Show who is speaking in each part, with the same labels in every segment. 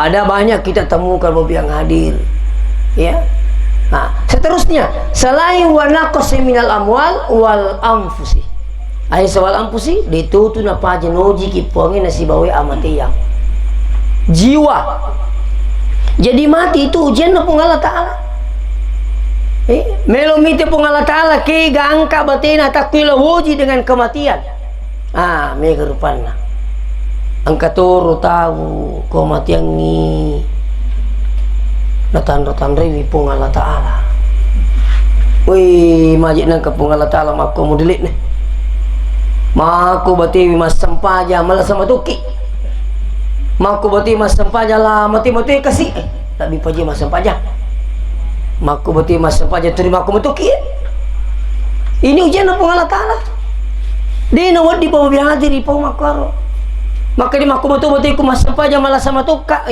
Speaker 1: Pada banyak kita temukan Bapak yang hadir, ya. Nah, seterusnya selain wa naqsi minal amwal wal anfusi. Ai sawal anfusi ditutu na paje noji ki pongi nasi bawe amati yang jiwa. Jadi mati itu ujian na Allah Ta'ala. Melomite Allah Ta'ala ke gangka batena takwila wuji dengan kematian. Mega rupana. Angka toro tahu kematian ni tanda-tanda wipung Allah Ta'ala. Wih, majik nang kapung Allah Ta'ala maku modelit nih. Maku bati mas sempaja malah sama tuki. Maku bati mas sempaja lah mati-mati kasih. Tak bipaji mas sempaja. Maku bati mas sempaja terima aku metuki. Ini ujian apa Allah Ta'ala. Dia nawad di bawah biang hadir di bawah makaro. Maka di maku betul-betul ku mas sempaja malah sama tuka.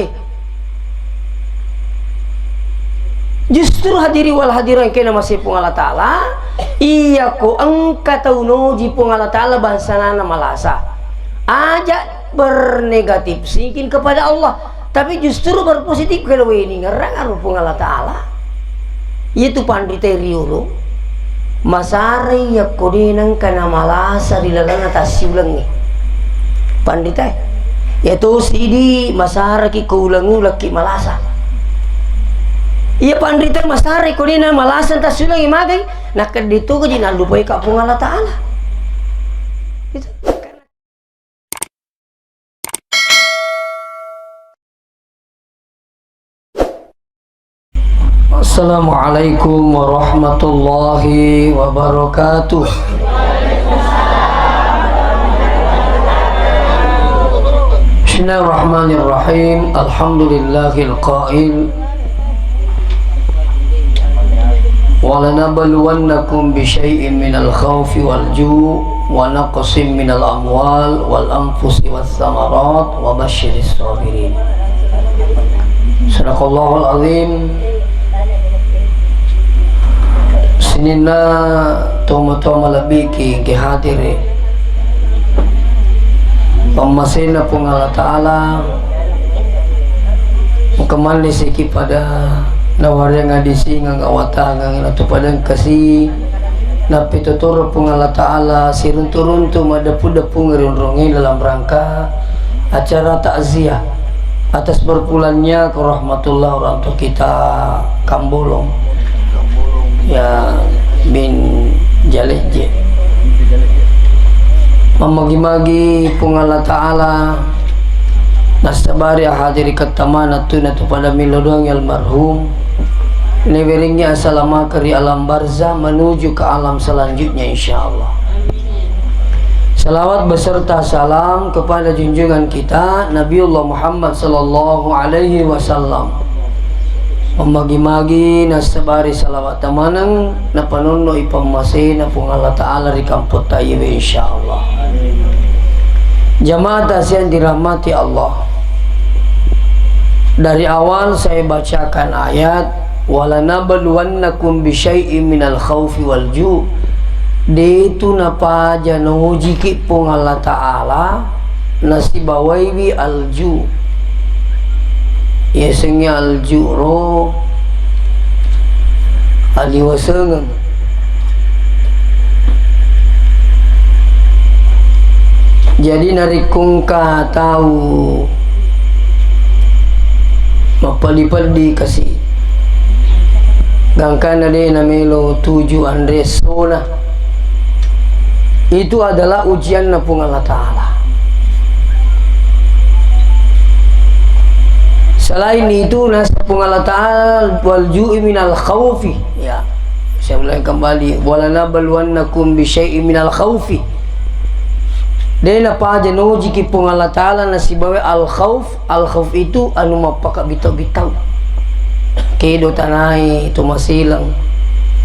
Speaker 1: Justru hadiri wal hadiran kena masih pung Allah Ta'ala. Iya ko angka tauno ji pung Allah Ta'ala bansana malasa. Ajak bernegatif singkin kepada Allah, tapi justru berpositif kalau ini ngerang pung Allah Ta'ala. Itu pandita riulo. Masari ya kodinang kana malasa dilalang atas siulang ni. Pandita. Yaitu sidi masara ki kaulangu laki malasa. Iya pandita masari kodina malasan tas sulang imagai nak dito ko jina lupai ka pung Allah Ta'ala. Itu. Assalamualaikum warahmatullahi wabarakatuh. Bismillahirrahmanirrahim. Alhamdulillahil qail walanabluwannakum bisyai'in minal khawfi wal ju' wa naqsim minal amwal wal anfusi was samarat wa basyiris sabirin. Sadaqallahul azim. Sinina toma-toma lebih ki hadir pemasina pung Allah Ta'ala kemali siki pada nawarnya ngadisi ngawata atau pada kasih napi tutur pung Allah Ta'ala sirun-turun tu madapu-dapu ngerunrungi dalam rangka acara takziah atas berpulannya ke rahmatullah orang tua kita Kambolong ya bin Jaleje memagi-magi pung Allah Ta'ala nasabari hadiri katamanatun atau pada milodoang almarhum neveringnya asalama kari alam barzah menuju ke alam selanjutnya insyaallah. Salawat beserta salam kepada junjungan kita Nabiullah Muhammad sallallahu alaihi wasallam. Memagi-magi nasabari salawat tamanang na panuno ipamase na pung Allah Ta'ala di kamput tayo insyaallah. Jamaah yang dirahmati Allah, dari awal saya bacakan ayat walanabluwannakum bisyai'in minal khawfi wal ju'. Itu napa janu jiki pung Allah Ta'ala nasibawaiwi al ju'. Yesengnya al ju' aliwasengan. Jadi narikungka tahu mapalipaldi kasih gangkan ada namelo 7 Andres Sona. Itu adalah ujian na pung Allah Ta'ala. Selain itu nasapung Allah Ta'ala wal ju'i minal khawfi. Ya, saya ulangi kembali walanabluwannakum bisyai'in minal khawfi. Dena pa janoji ki pung Allah Ta'ala nasibawe al khawf itu anu mapaka bitaw-bitaw kedo tanai itu masilang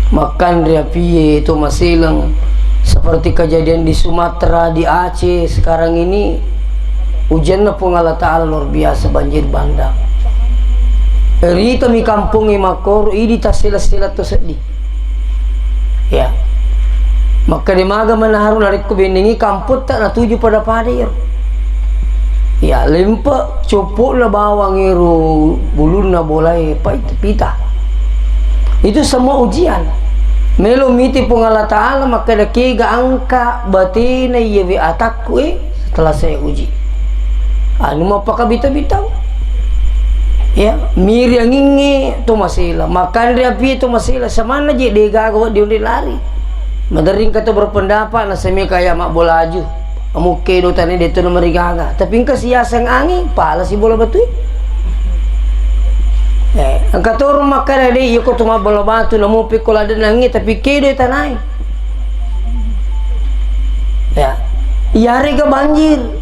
Speaker 1: makan riapiye itu masilang seperti kejadian di Sumatera, di Aceh sekarang ini ujian na pung Allah Ta'ala luar biasa banjir bandang. Rita mi kampung makor idi tasila-sila to sedih. Ya. Maka di maga manaharu narik ko biningi kamput tak natuju pada padir. Ya lempak copok na bawang iru bulun na bolai pita. Itu semua ujian. Melo miti pung Allah Ta'ala maka dakiga angka batina yewi atakku setelah saya uji. Anu mapaka bita-bita. Ya, miri yang ingi tu masila, makan dia pi tu masila, semana je dia gagawa dia lari. Madaring kata berpendapat na semi kaya mak bola aju. Amuke do tani dia tu nomor gaga. Tapi engka siasang angin, pala si bola batu. Angka tu rumah makan dia yo ko tu bola batu na mo pikol ada nangi tapi ke do tanai. Ya. Yari ke banjir.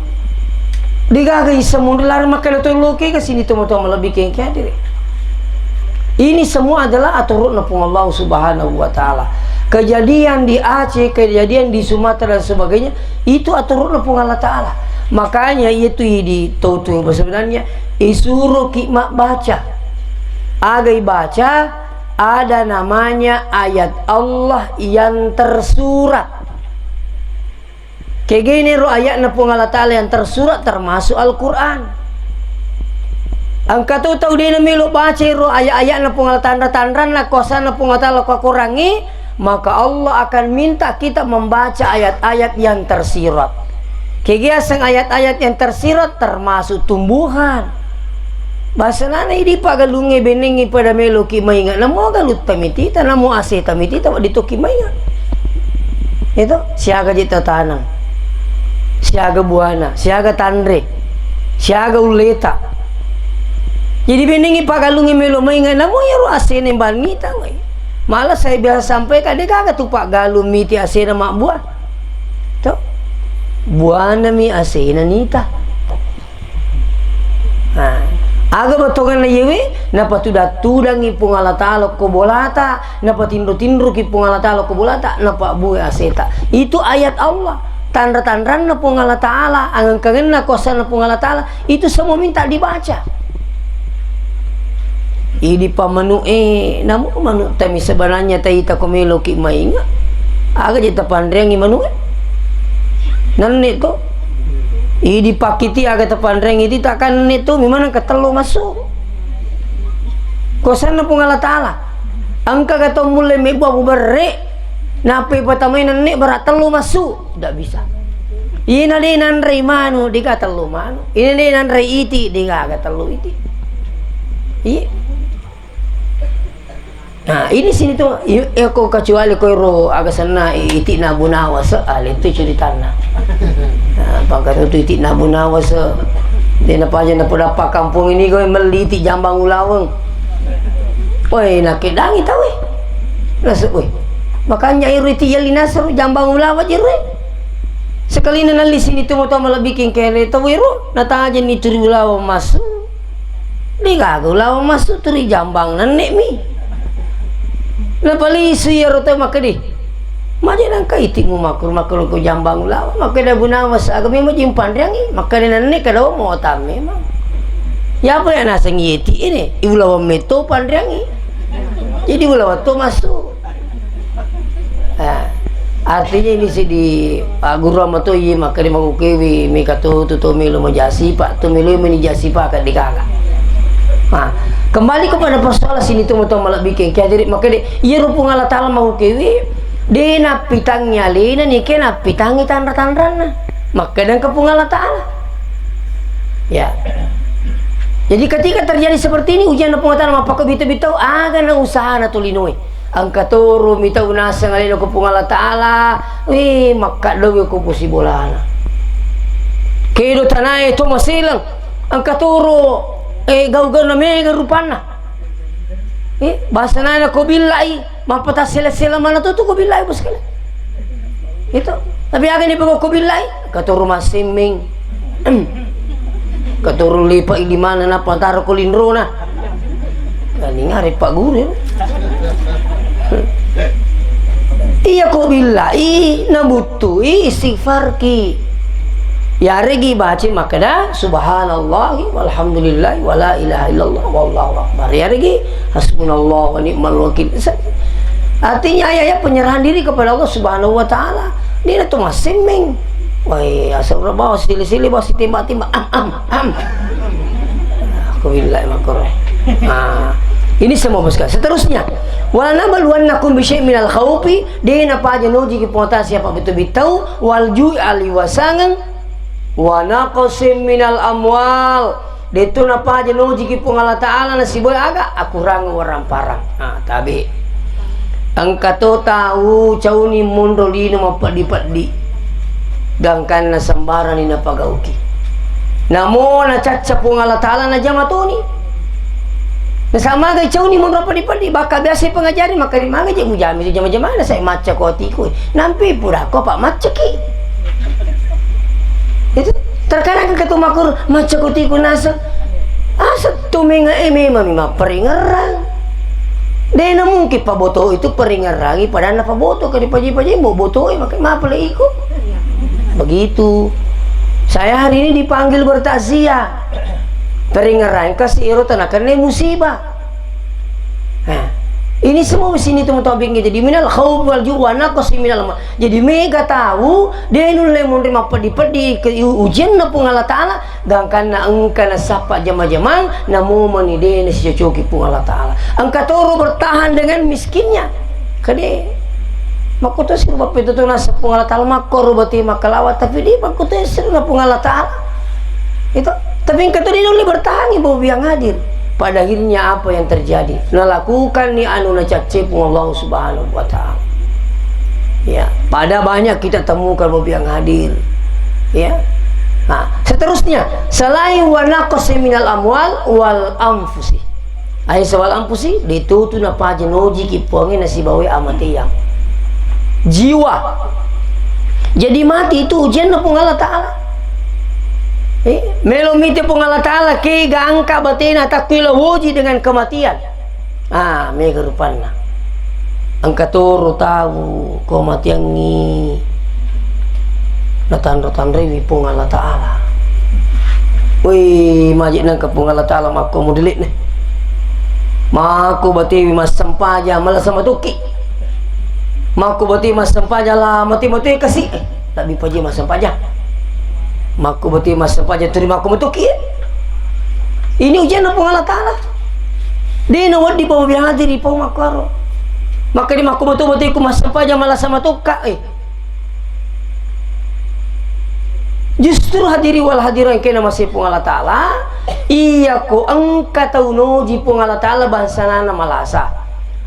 Speaker 1: Digaga isa mundi lari makan itu loke ke sini teman-teman lebih kengkeh diri. Ini semua adalah aturan pun Allah Subhanahu wa taala. Kejadian di Aceh, kejadian di Sumatera dan sebagainya, itu aturan pun Allah taala. Makanya itu di tutu sebenarnya isuruh kimak baca. Agai baca ada namanya ayat Allah yang tersurat. Kayak gini roh ayat na pung Allah Ta'ala yang tersurat termasuk Al-Quran. Angka tu tahu dia melu baca roh ayat-ayat na pung Allah tanda-tanda na kuasa na pung Allah Ta'ala kurangi, maka Allah akan minta kita membaca ayat-ayat yang tersirat. Kayak gini ayat-ayat yang tersirat termasuk tumbuhan. Bahasa nana ini pagalungi beningi pada melu ki maingat namo galut tamitita namo ase tamitita ditoki maingat. Itu siaga jita tanang. Siaga buana, siaga tandre, siaga uleta. Jadi beningi pagalungi melo maingan namo ya ru asene banita we. Malah saya biasa sampaikan dia kagak tupak galum miti asena mak buah. Tuh. Buana mi asena nita. Nah, aga batogan na yewe napa tudangi pung Allah Ta'ala ko bolata, napa tindro-tindro ki pung Allah Ta'ala ko bolata, napa buah aseta. Itu ayat Allah. Tanda-tanda na pung Allah Ta'ala, ang kangen na kosa na pung Allah Ta'ala, itu semua minta dibaca. Ini pamanu namu manu tami sebenarnya taita komelo ki mainga. Aga jita pandrengi manu nanne to. Ini pakiti aga ta pandrengi itu takkan itu memang ketelu masuk. Kosa na pung Allah Ta'ala. Angka kata mulai meba bubarre. Napi patamay nenek berat telu masuk tidak bisa. Ina di nanrei manu diga telu manu. Ina di nanrei iti diga aga telu iti. Iya. Nah ini sini tuh aku kecuali koiro aga sana iti nabunawa se itu ceritana. Nah pangkat itu iti nabunawa se dia napa aja napa dapat kampung ini gue meliti jambang ulaweng. Woi nak kedangi tahu nasuk woi. Makanya iriti yalina seru jambang ulawa jirwe. Sekali nanali sini tu moto malabikin kere to wiru nata aja ni turi ulawa masuk. Digaga ulawa masuk turi jambang nenek mi. Napali suyaro to makadi. Maje nang kaiti mo makul ko jambang ulawa makada bunawas agami mo jimpandrangi makada nenek kada mo tame ma. Ya apa ya nasang yeti ini ulawa meto pandrangi. Jadi ulawa to masuk. Artinya ini sih di guru amato iya maka di makukewi mika tu milo majasi pak tu milo menijasi pak kat dikaga. Nah kembali kepada persoalan sini tu moto malah bikin kaya jadi maka di iya rupung Allah Ta'ala makukewi dia na pitang nyalina ni kena pitangi tanda-tanda maka dan kepung Allah Ta'ala. Ya. Jadi ketika terjadi seperti ini ujian pung Allah Ta'ala mapaka bita-bita aga na usaha na tulinoi. Ang katuro mita unasa ngalino ko pong Allah Ta'ala maka daw ko po si bolana kaido tanay ito masilang ang katuro gaw-gaw na mega rupana basta na ko bilay mapatas sila mana to ko bilay bos kala ito tapi akin ipo ko bilay katuro masiming katuro lipa ilimana na pantaro ko linro na galing nga pak guru iya ko billahi nabutu istighfar ki ya regi baca makada subhanallah walhamdulillah wala ilaha illallah wallahu akbar ya regi hasbunallah wa ni'mal wakil. Artinya ayah penyerahan diri kepada Allah Subhanahu wa taala. Dia tu masiming woi asal bawa sili-sili bawa si timba-timba aku bilang makro. Nah, ini semua boskan. Seterusnya, wala nabluwannakum bi syai'in minal khaufi, dina pa nuji ki pota siapa betul bitau wal ju'i ali wasangan wa naqsim minal amwal. Detu napa nuji ki Allah taala nasi boy aga akurang orang parang. Nah, tabi. Angkato tahu cauni mundo lino mapadi-padi. Dangkan na sambaran ni napagauki. Namo na caca Allah taala na jamatuni. Sama gay caw ni mo berapa di baka biasa pengajari maka di mana je mujami tu jam mana saya maca ko tiku nampi pura ko pak maca ki itu terkadang ketu makur maca ko tiku nasa asa tumenga mami ma peringerang dena mungkin pa boto itu peringerangi pada na pa boto ka di paji-paji mo boto maka ma pala iko begitu. Saya hari ini dipanggil bertakziah peringeran kasih iro tenakan musibah. Nah, ini semua sini tuh topiknya jadi minal khauf wal ju' wa naqsi minal. Jadi mega tahu denul le mun rima pedi ke ujian na pung Allah taala dangkan na engkana sapa jama-jamang namu mani dene si cocoki pung Allah taala. Engka toro bertahan dengan miskinnya. Kade makuto sir bapak itu tuh nasa pung Allah taala makor bati makalawat tapi di makuto sir na pung Allah taala. Itu tapi yang kata dia boleh bertahan ibu yang hadir. Pada akhirnya apa yang terjadi? Nah lakukan ni anu na cacipung Allah subhanahu wa ta'ala. Ya, pada banyak kita temukan ibu yang hadir. Ya. Nah, seterusnya selain wa naqsi minal amwal wal anfusi. Ai sawal anfusi ditutu na pajenoji kipongi nasi bawe amati yang jiwa. Jadi mati itu ujian na pung Allah taala. Melomite pun Allah taala ke gangka batina takwila wuji dengan kematian. Ah, mega rupana. Angka turu tahu kematian ni. Natan-natan rewi pun Allah taala. Wih, majik nang kapung Allah taala mako modelit nih. Mako bati mas sempaja malah sama tuki. Mako bati mas sempaja lah mati-mati kasih. Tak bipaji mas sempaja. Maku beti mas sempaja terima aku metuki. Ini ujian apa Allah taala. Dia nawad di bawah biang hadir di bawah makaro. Maka di maku betul beti ku mas sempaja malah sama tuka. Justru hadiri wal hadiran kena masih pung Allah taala. Iya ku engka tahu noji pung Allah taala bahasana malasa.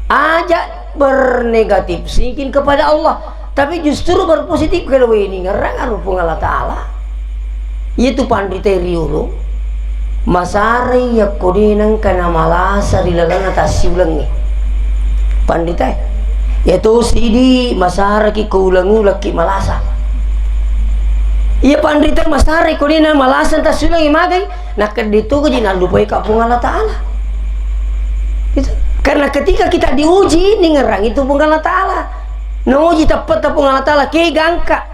Speaker 1: Ajak bernegatif singkin kepada Allah. Tapi justru berpositif kalau ini ngerang pung Allah taala. Itu pandita riuro masari ya kodinang kana malasa dilalana tasiulang ni pandita yaitu sidi masara ki kaulangu laki malasa iya pandita masari kodinang malasa tasiulang imagai nak ditu ko jina lupai kapung Allah taala itu karena ketika kita diuji ni ngerang itu pung Allah taala nuji tepat pung Allah taala ke gangka.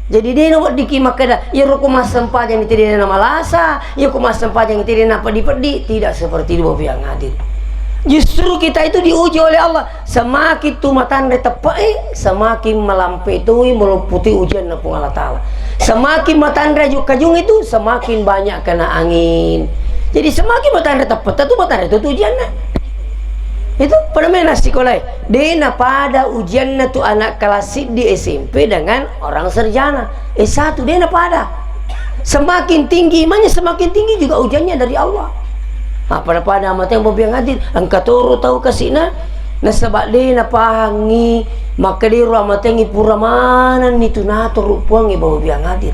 Speaker 1: Jadi dia nak diki makada ya ruku mas sempa yang tidak nama lasa ya ruku mas sempa yang tidak nama pedi tidak seperti itu yang hadir. Justru kita itu diuji oleh Allah semakin tumatan tepai semakin melampaui meliputi ujian dari Allah taala. Semakin matandra kajung itu semakin banyak kena angin. Jadi semakin matandra tepat itu matandra itu ujiannya. Itu pada mana sekolah dena pada ujian tu anak kelas di SMP dengan orang sarjana S1 dena pada semakin tinggi imannya semakin tinggi juga ujiannya dari Allah. Nah, pada amat yang yang hadir angka toro tahu kasihna nasabak dena pangi maka di amat yang ipura mana itu nator puangi bawa yang hadir.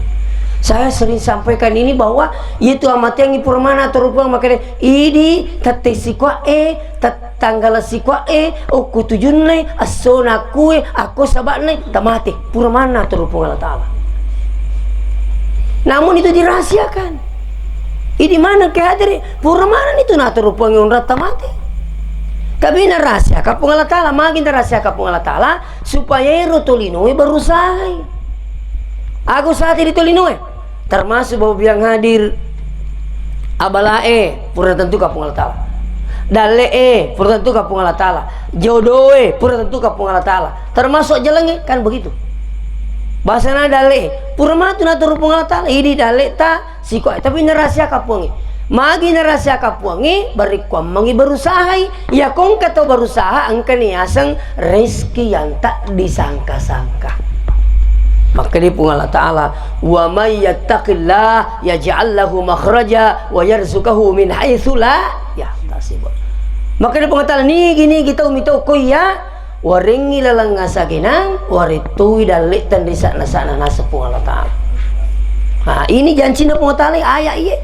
Speaker 1: Saya sering sampaikan ini bahwa itu amat yang ipura mana atur puang maka ini tatesi kwa tanggal sikwa aku tujun nai asona kue aku sabak nai tamate pura mana terupung Allah taala. Namun itu dirahasiakan. Ini mana kehadir pura mana itu na terupung yang rata mati. Tapi na rahasia kapung Allah taala makin rahasia kapung Allah taala supaya rotolinoi berusaha. Aku saat ini tolinoi termasuk bahwa yang hadir abalae pura tentu kapung Allah taala. Dale pura tentu kapung Allah taala, jodoh pura tentu kapung Allah taala, termasuk jalannya kan begitu. bahasa na dale purma tu na turu pungala ta'ala idi dale ta siko tapi narasya kapungi magi narasya kapungi bari kwa mangi berusaha ya kong kato berusaha angka niasang rezeki yang tak disangka-sangka. Maka di pungala ta'ala wa may yattaqillah yaj'al lahu makhraja wa yarzuqahu min haitsu la yahtasib. Maka di pungala ta'ala ni gini kita umito kuya waringi lalang ngasaginang waritui dalik tan di sana nasa pungala ta'ala. Nah ini janji na pungala ta'ala ayat iya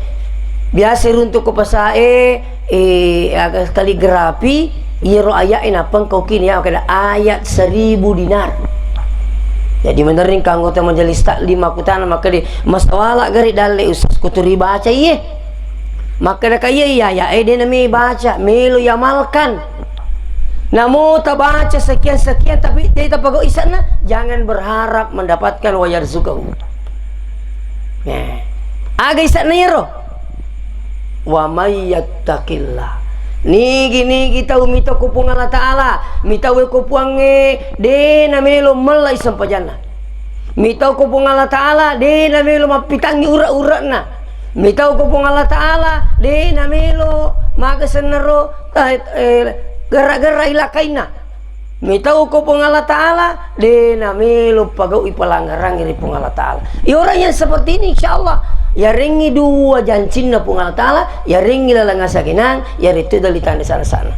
Speaker 1: biasa untuk kepasae agak kaligrafi iro ayat inapang kau kini ya kada ayat 1000 dinar. Jadi menerin kanggo ta majelis taklim aku tanah maka di masawala gari dale ustaz kuturi baca iya maka da kaya ya dia nami baca melu yamalkan. Namun tak baca sekian tapi dia tak pagau isana jangan berharap mendapatkan wayar zukahu. Aga isana yero. Wa may yattaqillah. Nigi kita umito kupung Allah Ta'ala mita we kupuange de na melo melai sampajana. Mita kupung Allah Ta'ala de na melo mapitangi ura-ura na. Mita kupung Allah Ta'ala de na melo magasenero gara-gara ilakaina mitau ko pong Allah Ta'ala de na melo pagaw ipalanggarang iri pong Allah Ta'ala orang yang seperti ini insyaallah ya ringi dua jancin na pong Allah Ta'ala ya ringi lalangasaginang ya ritu dalitan di sana-sana.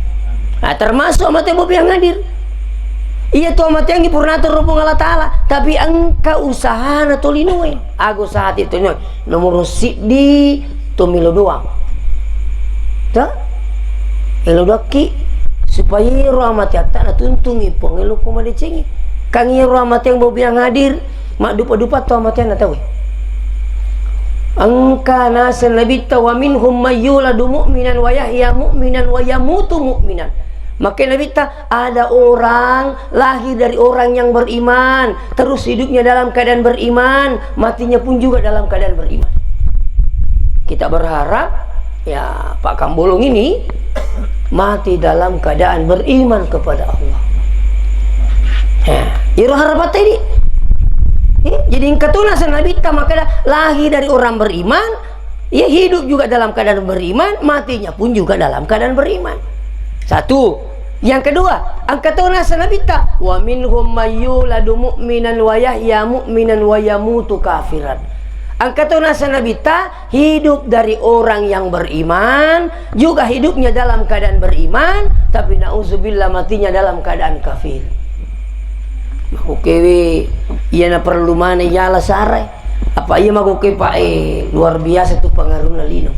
Speaker 1: Nah termasuk amat yang yang hadir iya tuh amat yang ipurnatur pong Allah Ta'ala tapi angka usaha na tolinuwe aku saat itu nomor di tumilo doang tak elo daki supaya rahmat ya tak tuntungi pengelu komade cengi kang iya rahmat yang bau biang hadir mak dupa-dupa tu rahmat yang tahu angka nasan labita wa minhum mayyuladu mu'minan wa yahya mu'minan wa yamutu mu'minan. Maka labita ada orang lahir dari orang yang beriman terus hidupnya dalam keadaan beriman matinya pun juga dalam keadaan beriman. Kita berharap ya Pak Kambolong ini mati dalam keadaan beriman kepada Allah. Iro harapat tadi. Jadi ketuna sanabita maka lahir dari orang beriman, ya hidup juga dalam keadaan beriman, matinya pun juga dalam keadaan beriman. Satu. Yang kedua, angkatuna sanabita wa minhum mayyuladu mu'minan wa yahya mu'minan wa yamutu kafiran. Angkatuna sanabita hidup dari orang yang beriman juga hidupnya dalam keadaan beriman tapi nauzubillah matinya dalam keadaan kafir. Makukewe iya na perlu mana yala sarai apa iya makukewe pak luar biasa tuh pengaruhnya lino.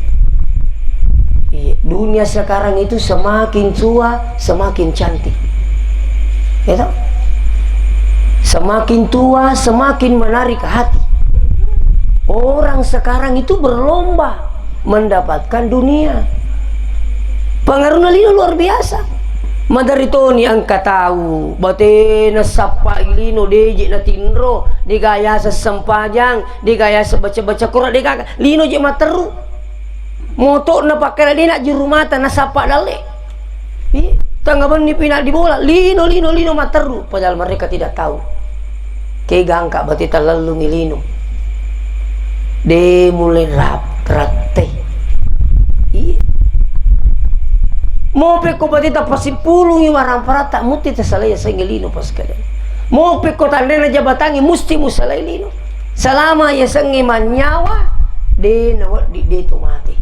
Speaker 1: Dunia sekarang itu semakin tua semakin cantik ya, semakin tua semakin menarik hati. Orang sekarang itu berlomba mendapatkan dunia. Pengaruhnya lino luar biasa. Madarito ni ang katawu bate nasapa ilino deje na tinro digaya sa sampajang digaya sa baca-baca Quran digaya lino je materu motor na pakai dia nak juru mata nasapa dale tanggapan ni pinak di bola lino materu padahal mereka tidak tahu kegangka bate talalu ngilino de mulai rate mau peko batita pasipulungi warang parata muti tersalaya sengelino pas kada mau peko tandena jabatangi musti musalailino selama ya sengi manyawa de nawa di to mati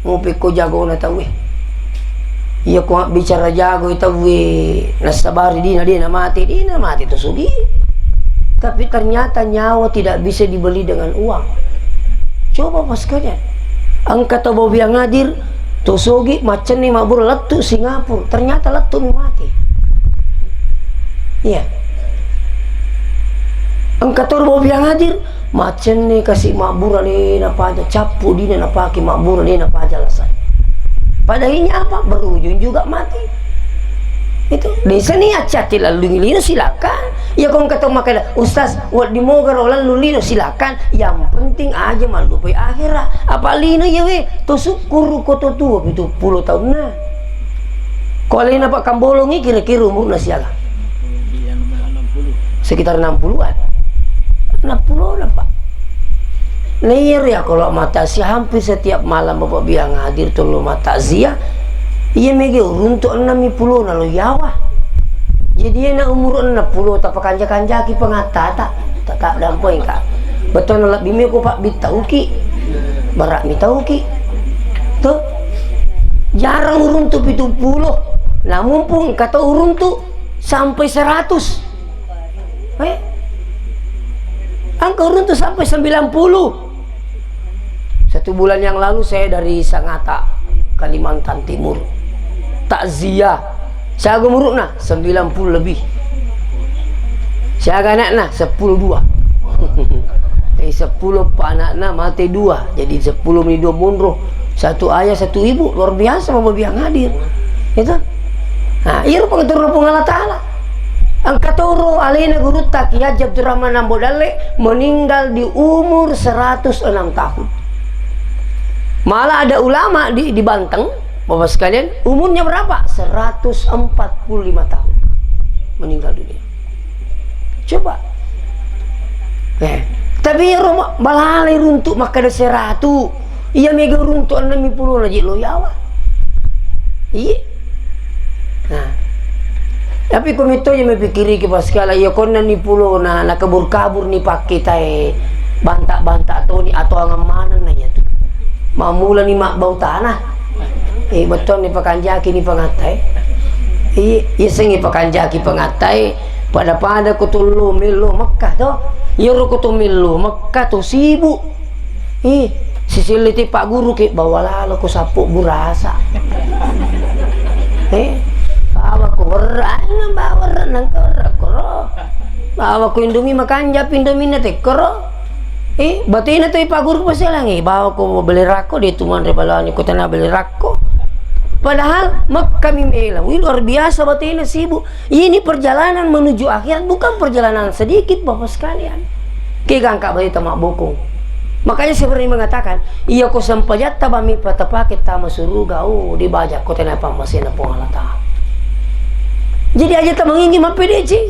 Speaker 1: mau peko jago na tahu iya ko bicara jago itu nasabari dina mati to sugi. Tapi ternyata nyawa tidak bisa dibeli dengan uang. Coba pas kalian angkat bau yang hadir tosogi macam ni mabur letu Singapura ternyata letu mati. Iya. Angkat bau yang hadir macam ni kasih mabur ni napa aja capu dina napa ki mabur ni napa aja selesai. Padahalnya apa berujung juga mati. Itu desa ni acati lalu ngilino silakan ya kong kata makanya ustaz wat di mogar lalu lino silakan yang penting aja malu pe akhirat apa lino ya we to syukur ko to tua itu 10 tahun na kalau ini Pak Kambolongi kira-kira umur nasiala sekitar 60-an 60 Pak. Layer ya kalau mata si hampir setiap malam bapak biang hadir tulu mata zia iya mege untuk 60 lalu yawa jadi na umur 60 tak kanja-kanjaki pengata tak dampoi kak betul nolak bimi ko Pak bitauki barak mitauki tuh jarang urun tuh 70 namun pun kata urun tuh sampai 100 angka urun tuh sampai 90. Satu bulan yang lalu saya dari Sangatta, Kalimantan Timur, takziah. Saya gemuruk nah 90 lebih. Saya anak nah 10-2. 10 pak anak mati 2, jadi 10 ni 2 munroh. Satu ayah satu ibu, luar biasa bapak biang hadir. Itu. Nah, iya pengatur Allah Taala. Angkat toro alina guru tak Kiai Abdurrahman Ambodale meninggal di umur 106 tahun. Malah ada ulama di Banten, Bapak sekalian, umurnya berapa? 145 tahun meninggal dunia. Coba. Tapi Roma balale runtuk maka ada 100. Iya mega runtuk 60 lagi lo yawa. Iya. Nah. Tapi komito yang mempikiri ke paskala ya kona ni pulo na kabur-kabur ni pakai tai bantak-bantak tu ni atau angamanan nanya tu. Mamula ni mak bau tanah. Betul ni pakanjaki ni pengatai. Iya sengi pakanjaki pengatai pada kutulu milu Mekah tu. Ya ro kutulu Mekah tu sibuk. Sisiliti Pak Guru ke bawa lalu ku sapuk burasa. Bawa ku beran bawa renang koro. Bawa ku Indomie makan jap Indomie nate koro. Batin na to Pak Guru pa sila bawa ko beli rako di tuman rebalani ko tanah beli rako. Padahal kami mela, luar biasa batin na sibuk. Ini perjalanan menuju akhirat bukan perjalanan sedikit Bapak sekalian. Kegangka bayi tamak bokong. Makanya seperti mengatakan, iya ko sampajat tabami patapakit tama suruga dibajak ko tanah pamasina pengalata. Jadi aja tak mengingi mapedeci.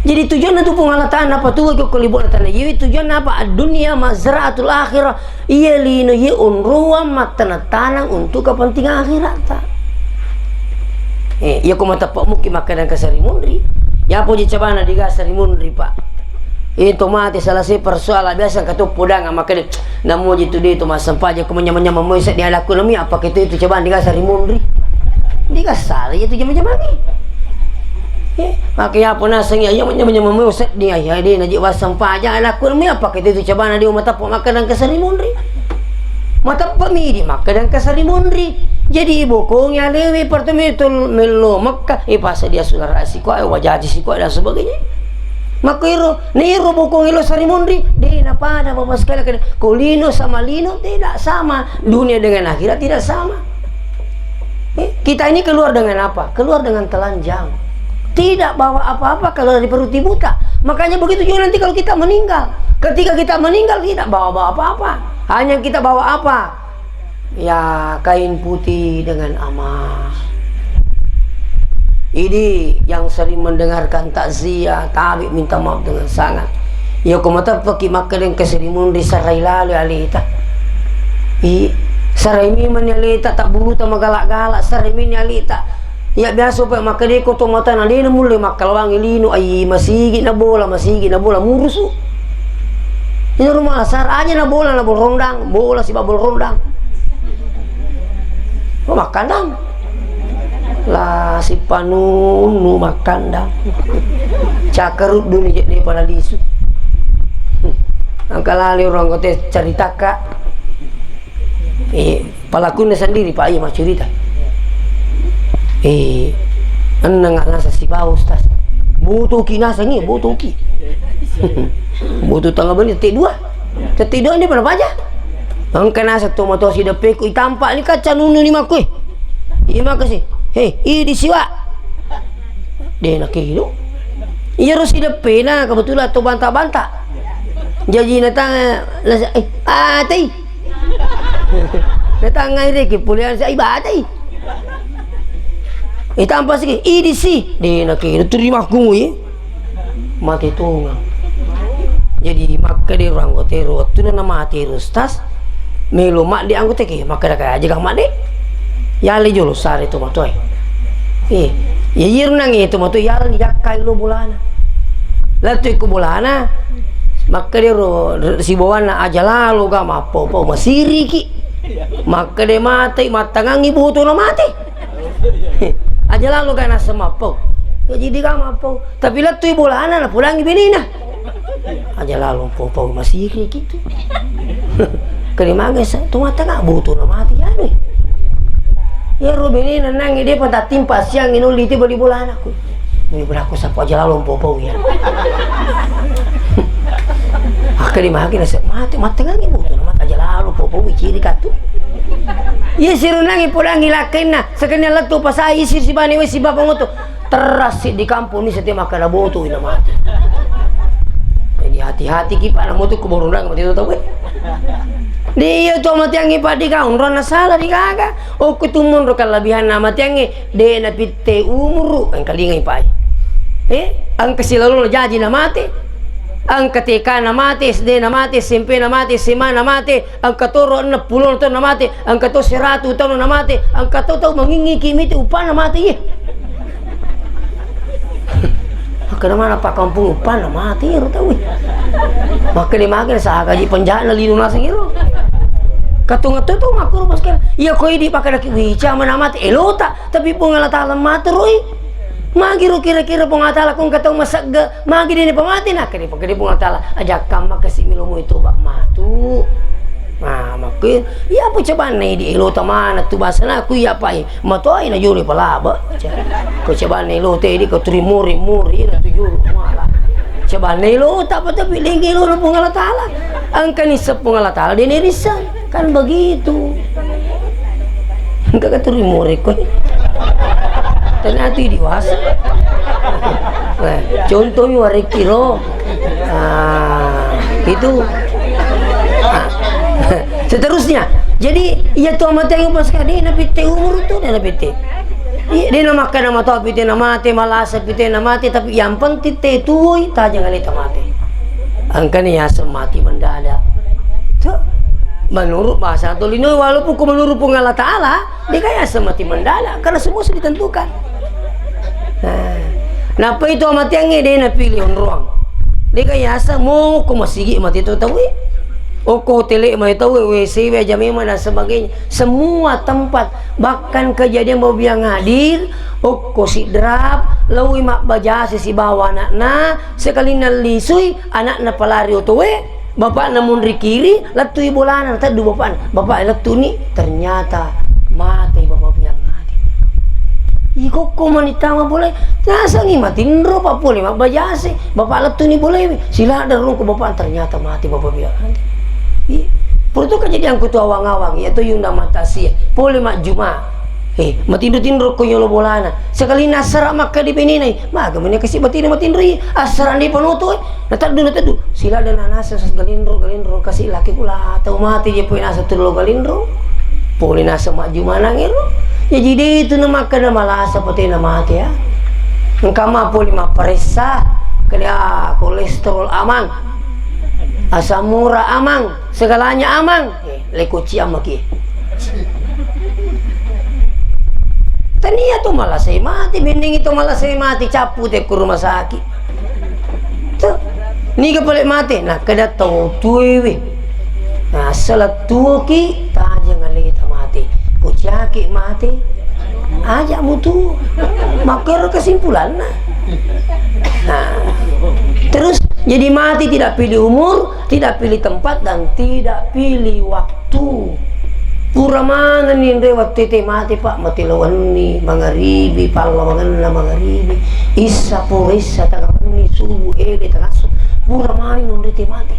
Speaker 1: Jadi tujuan itu pengalataan apa tuh ke kelibon tanah jadi tujuan apa dunia mazraatul akhirah iya lino iya unruam matana tanang untuk kepentingan akhirat tak iya mata pak muki makanan kasari mundri ya po dicabana diga sari mundri Pak itu mati salah si persoalan biasa katu podang makan namo jitu dia itu mas sampaja kumanya-manya memoy di halaku nami apa itu cobaan diga sari mundri diga sari itu jam-jam lagi makanya apa nasangnya yang menyamanya usat dia ya dia najik wasam paja laku mi apa kita itu coba na dia mata po makan kasari mundri mata pemidi makan kasari mundri jadi ibu kongnya lewi pertama itu melo Mekah pas dia sudah rasiko wajah siko dan sebagainya maka iro bokong ilo sari mundri dia napa ada Bapak sekalian kulino sama lino tidak sama dunia dengan akhirat tidak sama kita ini keluar dengan apa keluar dengan telanjang tidak bawa apa-apa kalau dari perut buta. Makanya begitu juga nanti kalau kita meninggal. Ketika kita meninggal tidak bawa apa-apa. Hanya kita bawa apa? Ya kain putih dengan amal. Ini yang sering mendengarkan takziah, tabik minta maaf dengan sangat. Ya kumata pakai makan yang keserimun di sarai lalu alita. Sarai miman alita tak bulu tak magalak-galak sarai min alita. Ya biasa pak makan ko tong mata na dina mulai makalawang ilino ay masigi na bola murusu. Ini rumah asar aja na bola rondang bola si babol rondang. Makan dang. Lah si panunu makan dang. Cakarut dunia jadi pada lisu. Angkalali orang kote cerita kak. Palakunya sendiri pak iya mah cerita. Nggak nasa si bau tas butuh ki nasa nih butuh ki butuh tangga beli T2 ini berapa aja angka nasa tomato si depe ku tampak ni kaca nunu ni makui iya makasih di siwa dia nak kilo iya harus si depe na kebetulan tu bantah-bantah jadi natang tei natang ngaire ki pulian sa iba tei tampak sikit, di si dia nak kira terima aku mati tungang. Jadi maka di ruang kotero waktu na mati rustas melo mak di anggota ke maka dah aja kang mak dek ya le jolo sare tu matoy ya yir nang itu matoy ya yakai lo bulana latu ku bulana maka dia si bawana aja lalu ga mapo masiri ki maka dia mati matangang ibu tu na mati aja lalu ga nasa mapo jadi ga mapo tapi latu bulana na pulang ibinina aja lalu popo masih gitu kelima guys tu mata nggak butuh nama mati ya nih ya Robin ini nang dia pada timpa siang ini uliti beli bulan aku berlaku sapu aja lalu popo ya kelima guys mati nggak butuh nama aja lalu popo ciri katu ya siru nangi pulang hilakin nah sekenal letu pas isi si bani si bapak ngoto terasi di kampung ini setiap makan butuh ini mati. Jadi hati-hati kipa namu tu kubur orang mati tu tahu kan? Dia tu mati yang kipa di kau orang salah di kaga. Oh kutumun rokan lebihan nama tiangnya dia napi te umur ang kalingai pai. Ang kesilalu jaji nama mati, ang ketika nama mati, SD nama mati, SMP nama mati, SMA nama mati, ang katoro 60 tahun nama mati, ang kato 100 tahun nama mati, ang kato tahu mengingi kimi tu upah nama mati ye. Kenapa apa kampung upan mati ya tahu maka dia makan sah gaji penjahat lalu nasi ngiro katung itu tuh ngakur pas kan iya koi di pakai lagi wica mana mati elota tapi pengalat alam mati roi magiru kira-kira pengalat alam kung katong masak ga magi dia pemati nak kini pakai dia pengalat alam ajak kamu kasih milomu itu bak matu nah makin iya apa coba nih di elota mana tuh bahasa aku iya apa matoi na juli palaba kau coba nih lo tadi kau muri na tujuh malah coba nih lo tak apa tapi lagi lo pengalat alam angka ni sepengalat alam dia nerisan kan begitu enggak muri kau ternyata dewasa contohnya warik kilo itu seterusnya jadi ia tu amat yang pas kali nabi te umur tu dia nabi te dia nama makan nama tahu pite nama mati malas pite nama mati tapi yang penting te tuoi tak jangan lihat mati angka ni ya semati mendadak tu menurut bahasa Tolino walaupun menurut pengalat Taala dia kayak semati mendadak karena semua sudah ditentukan nah apa itu amat yang dia nak pilih ruang dia kayak mau aku masih mati tu tahu Oko tele mai tahu WC jam dan sebagainya semua tempat bahkan kejadian bau yang hadir oko si drap lawi mak baja si bawa anakna sekali nalisui anakna pelari otowe bapak namun kiri latu ibulana tadi bapak latu ni ternyata mati bapak yang hadir iko komunita mah boleh nasa ngimatin ro pak boleh mak baja si bapak latu ni boleh sila ada rung bapak ternyata mati bapak yang hadir perlu kejadian kutu awang-awang yaitu yung namatasi boleh mak juma matindu-tindu ko yung lobolana sekali nasara maka di peninay maga mo niya kasi matindro asaran di panuto natadu sila dan nasa sa galindro kasi laki kula tau mati dia po nasa tulo galindro boleh nasa mak juma nangiro ya jadi itu na maka na malasa pati na mati ya ngkama boleh maparesa kaya kolesterol amang asam murah amang segalanya amang lekuci amaki tania tu malah saya mati bending itu malah saya mati capu deh ke rumah sakit tuh ni kepala mati nah kada tahu tuwe nah salah tuh ki tak jangan lagi tak mati kucaki mati aja mutu makar kesimpulan nah terus jadi mati tidak pilih umur, tidak pilih tempat dan tidak pilih waktu. Pura mana nih lewat tete mati pak mati lawan ni mangaribi pahlawan na mangaribi isa purisa tengah ni subuh tengah pura mana nih tete mati.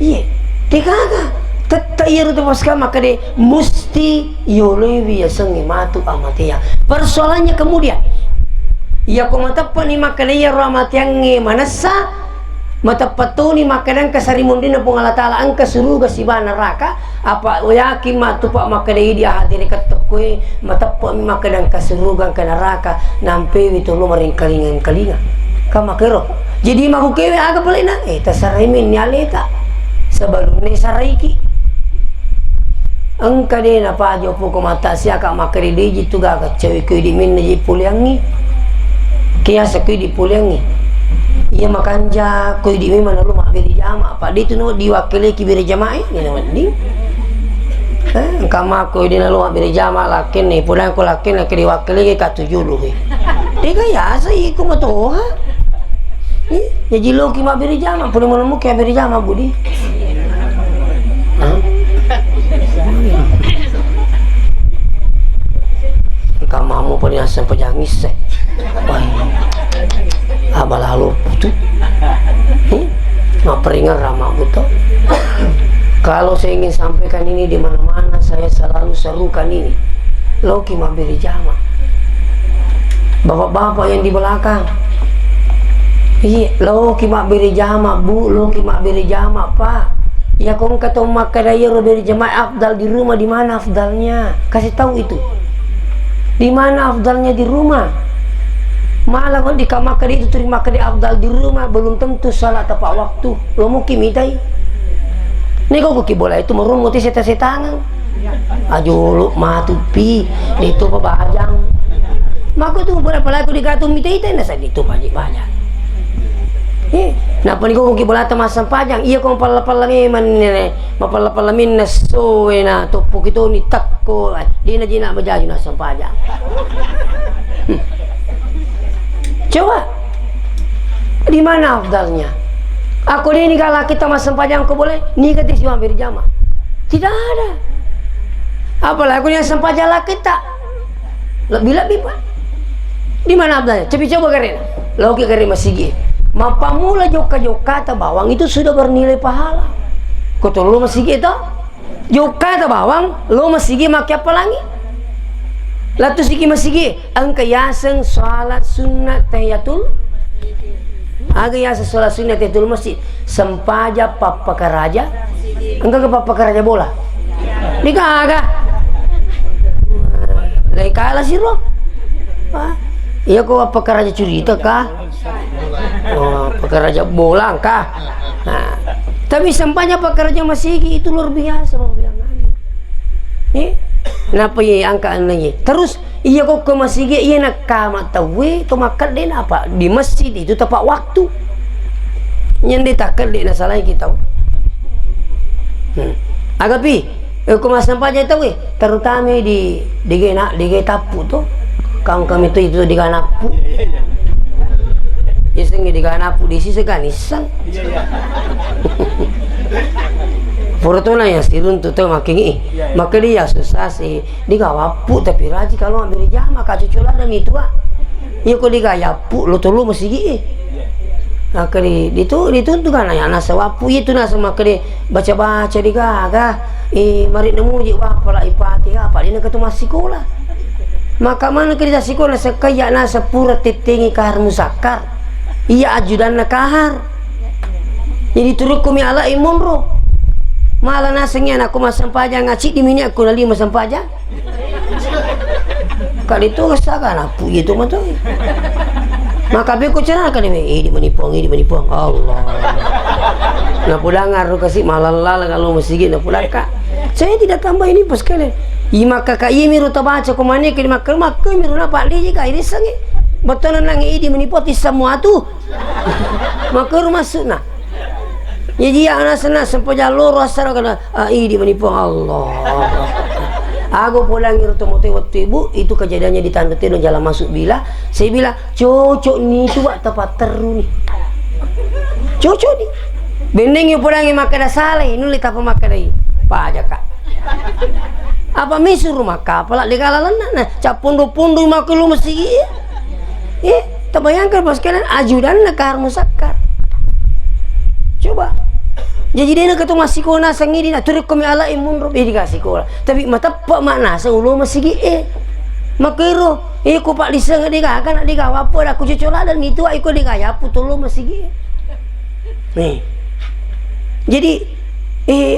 Speaker 1: Iya, tekaga. Tetayar itu pas maka de musti yolewi ya sengi matu amatia. Persoalannya kemudian iya ko matappan ni makanaya ramat yang manasa matapatuni makanan kasarimundi na pungalatala ang kasuruga si ba neraka apa yakin matupa makanay dia hadir katukui matappan makanan kasurugan ka neraka nampe itu lo maring kalingan kamakero jadi maku kewe aga pelena tasarimin nyaleta sebelum ni saraiki angka de na pa jo po mata siya ka makari di juga ka cewek ko di min ni puliangi kaya sa ko di puliangi iya makanja ko di min manalo mabiri jama pa dito no diwakili ki biri jama ni naman di kama ko di nalo mabiri jama lakin ni pulang ko lakin na diwakili ka 7 di kaya sa iko matoha jadi lo ki mabiri jama pulang mo mo kaya biri jama budi kamamu pernyasan pejangis abal halo putu maperingat ramah betul. Kalau saya ingin sampaikan ini di mana-mana saya selalu serukan ini Loki mabiri jama bapak-bapak yang di belakang Loki mabiri jama bu Loki mabiri jama pak ya kong kata makadaya roberi jamaah afdal di rumah di mana afdalnya kasih tahu itu di mana afdalnya di rumah malah kan di kamar itu terima kadi afdal di rumah belum tentu salat tepat waktu lo mungkin mitai nih kok bola itu merumuti seta-setangan ajo lu matupi itu pabajang maka tuh berapa laku digatung mitai itu nasa itu banyak nah panigo kung kibola tamasang pajang iya kung mapalapalamin na soe na tupok ito ni takko di na jina majayo na sang pajang coba di mana afdalnya aku ini kalau kita masang pajang ko boleh ni kata si mabiri jama tidak ada apalagi aku yang sempajang lah kita lebih pak di mana afdalnya coba keren loki keren masih mapamula joka ta bawang itu sudah bernilai pahala. Kau lo masih gitu? Joka ta bawang lo masih makai apa lagi? Lalu siki masih angka yaseng salat sunat tahiyatul. Aga yaseng salat sunat tahiyatul masjid sempaja papa karaja. Angka ke papa karaja bola. Nikah aga. Lai kalah sih lo. Iya kok apa karaja cerita kah? Oh, pekerja bola kah? Nah, tapi sampahnya pekerja masih itu luar biasa mau bilang lagi. Kenapa ya angka lagi? Terus iya kok ke masjid iya nak kamat tahu itu makan dia apa di masjid itu tepat waktu. Yang ditakar dia salah kita. Agapi, kok mas sampahnya tahu terutama di tapu tuh. Kami itu di kanapu. Iseng di kanapu di sisi kanisang. Fortuna yang stirun tuh makin maka dia susah sih di kawapu tapi raji kalau ambil jama kacuculan dan itu iya kok di kayapu lo tuh lo masih gini. Nah kali itu tuh kan ya nasa wapu itu nasa maka dia baca di gaga mari nemu je apa lah ipati apa dia ketemu sekolah. Maka mana kerja sekolah sekaya nasa pura titingi kahar musakar iya ajudan nakahar jadi turut kumi ala imunro malah nasengnya aku masang pajang ngacik di mini aku lali masang pajang kali itu kesakan aku gitu mah maka beku cerah kali di menipong Allah nah pulang ngaruh kasih malalala kalau masih gitu pulang kak saya tidak tambah ini pas kalian maka kak iya miru tabaca kumane ke maka miru napa liji kak ini sangi betul nang ini menipoti semua tuh maka rumah sunah jadi anak senang sampai jalur asal kena ini menipu Allah aku pulang ngiru tomote waktu ibu itu kejadiannya di tanda tino jalan masuk bila saya bilang cocok nih coba tepat teru nih cocok nih bendeng yang pulang yang makan salah ini lihat apa makan lagi pak aja kak apa misur rumah kapal di kalalan nah cap pundu makan lu mesti terbayangkan bos kalian ajudan nekar musakar coba jadi dia ketemu masih kona sangi dia turut kami ala imun rob dikasih kola tapi mata pak makna seulo masih makero ku pak diseng dia kan dia wapo aku cucola dan itu aku dia yapu tolo masih nih jadi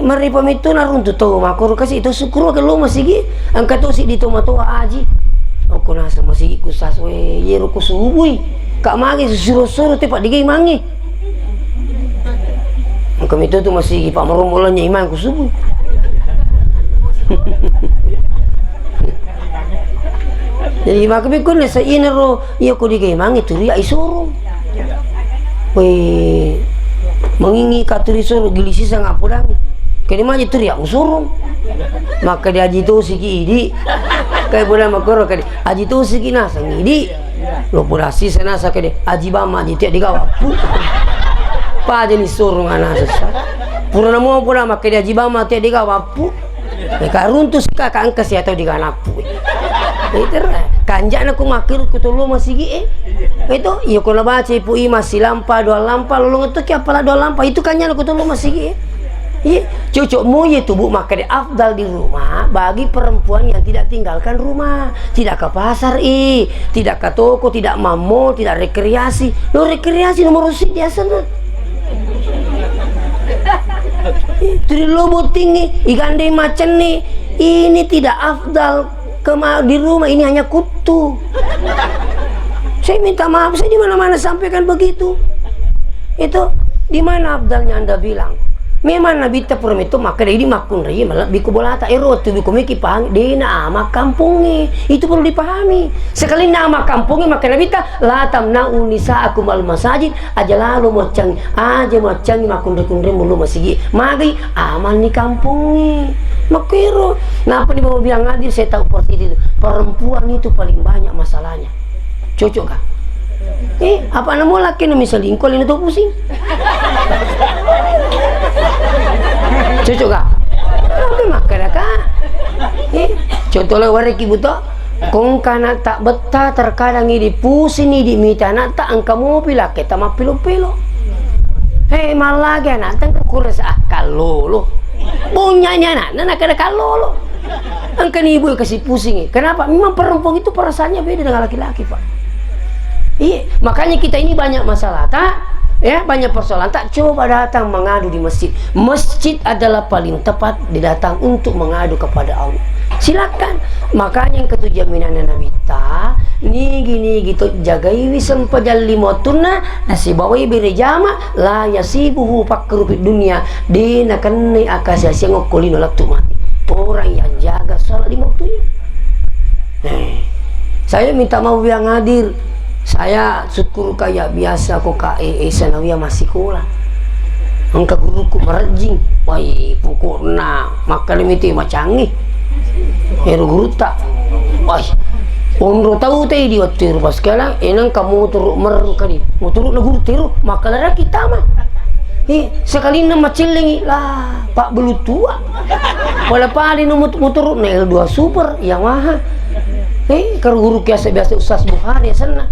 Speaker 1: mari pamitu naruntu tahu makoro kasih itu syukur ke lo masih angkat tu si di tomato aji aku nasa masih kusas we yeru kusubui kak magi suruh-suruh tepat digai mangi. Kami itu tuh masih pak merombolannya iman ku subuh. Jadi maka pikun sa inero iya ko digai mangi turi ai suruh. Weh mengingi katuri suruh gilisi sa ngapudang. Kini mah itu ya usurung, maka dia aji tu siki idi, kayak boleh makoro kadi aji tu siki nasa idi, lo pura si senasa kadi aji bama aji tiap digawapu, pa jadi surung anak sesa, pura namo pura maka dia aji bama tiap digawapu, mereka runtuh sika kangkes ya atau diganapu, itu kanjak nak makir kutulu masih itu iya kalau baca ibu masih lampa dua lampa lalu ngetuk ya pala dua lampa itu kanjak nak kutulu masih iya, cocokmu itu bu maka di afdal di rumah bagi perempuan yang tidak tinggalkan rumah, tidak ke pasar, tidak ke toko, tidak mamo, tidak rekreasi. Lo rekreasi nomor rusik dia sana. Jadi lo tinggi, igandai macan nih, ini tidak afdal di rumah, ini hanya kutu. Saya minta maaf, saya di mana-mana sampaikan begitu. Itu di mana afdalnya Anda bilang? Memang Nabi ta itu maka dia makun rai malah biku bola tak erot tu biku miki paham dia nama kampungnya itu perlu dipahami. Sekali nama kampungnya maka Nabi ta la tamna'u nisa'akum al masajid aja lalu macang aja macang makun rekundre mulu masih magi amal ni kampungnya makero. Napa nih mau bilang hadir saya tahu persis itu perempuan itu paling banyak masalahnya. Cocok kah? Apa nama laki nama selingkuh ini tuh pusing. Cocok kak? Tapi makan kak. Contohnya wareki buto, kong kana tak betah terkadang ini pusing ini dimita nak tak angka mobil lah kita mah pilo-pilo. Malah lagi anak tak kurus akal lo. Punyanya anak kada kalau lo. Angka ibu kasih pusing. Kenapa? Memang perempuan itu perasaannya beda dengan laki-laki pak. Iya, makanya kita ini banyak masalah tak? Ya, banyak persoalan tak? Coba datang mengadu di masjid. Masjid adalah paling tepat didatang untuk mengadu kepada Allah. Silakan. Makanya yang ketujuh jaminan Nabi ta ni gitu jagai wisam pajal limotuna nasibawai berjama la yasibuhu fakru dunia dina kanni akasya siang kolino latu mati. Orang yang jaga salat lima waktunya. Saya minta maaf yang hadir. Saya syukur kayak biasa kok sanawiyah masih kulah. Angka guruku merajing, wai pukul maka limiti macangi. Hero guru tak, wai. Ondro tahu teh di waktu rumah sekarang, enang kamu turut merukadi, mau turut neguru tiru, maka lara kita mah. Sekali nama cilingi lah, Pak belu tua. Wala paling mau turut nail 2 super yang mahal. Kalau guru biasa Ustaz Bukhari sana.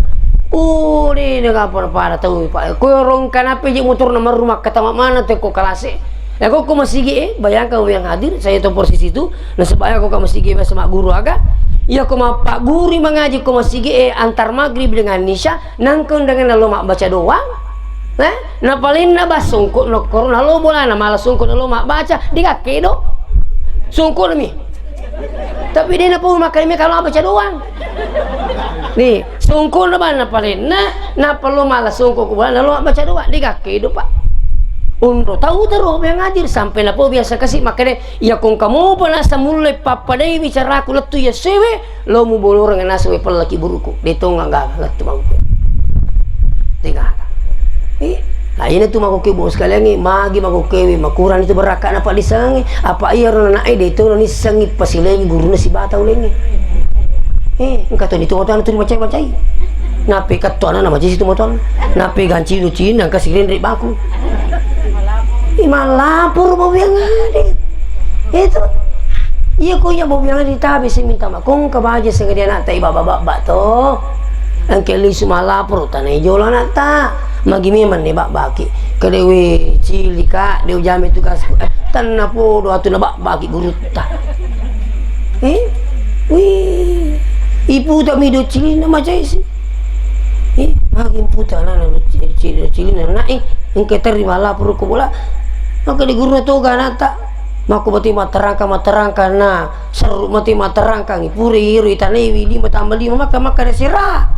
Speaker 1: Di dengan apa tahu pak. Kau orang kenapa je motor nomor rumah kata mana tu kau kelase. Ya kau masih bayangkan yang hadir. Saya tahu posisi itu. Nah sebaya kau masih sama guru agak. Ya kau pak guru mengaji kau masih antar maghrib dengan nisya. Nangkon dengan lalu mak baca doang. Nah paling nabas sungkut no korona lo bola na malah sungkut lo mak baca di kaki do. Sungkut mi. Tapi dia nak pun makan mi kalau baca doang. Nih, sungkul na ba na paling na perlu malah sungkul ko lalu baca doa di kaki do pak. Unro tahu terus yang ngadir sampai na po biasa kasih makanya ya kung kamu pala sa mulai papaday bicara aku letu ya sewe lo mu bolor nga nasa we palaki buruko dito nga letu mau. Tiga. Lah ini tuh mau kebo sekalian magi mau kewe makuran itu beraka na pa disangi apa iya ro na dito ni sangi pasilengi guru na si bata ulengi. Kata itu motor tu macam-macam. Nape katuan nama jisi tu motor. Nape ganci lucin yang kasirin rik baku. Malapur mau yang ada. Itu. Iya ko yang mau yang ada tabi saya minta makong kabaja sengaja nak tai baba-baba to. Angkeli sumalapur tanai jola nak ta. Magi memang ne baki. Kedewe cilika deu jame tugas. Tanah po doa tu na baki guru ta. Wih. Ibu tak mido cili nama cai sih. Makin putar lah cili nak engke terima lah perlu ko bola. Maka di guru tu ganata. Maku mati materangka na seru mati materangka ngipuri iru itaniwi 5 tambah 5 maka sirah.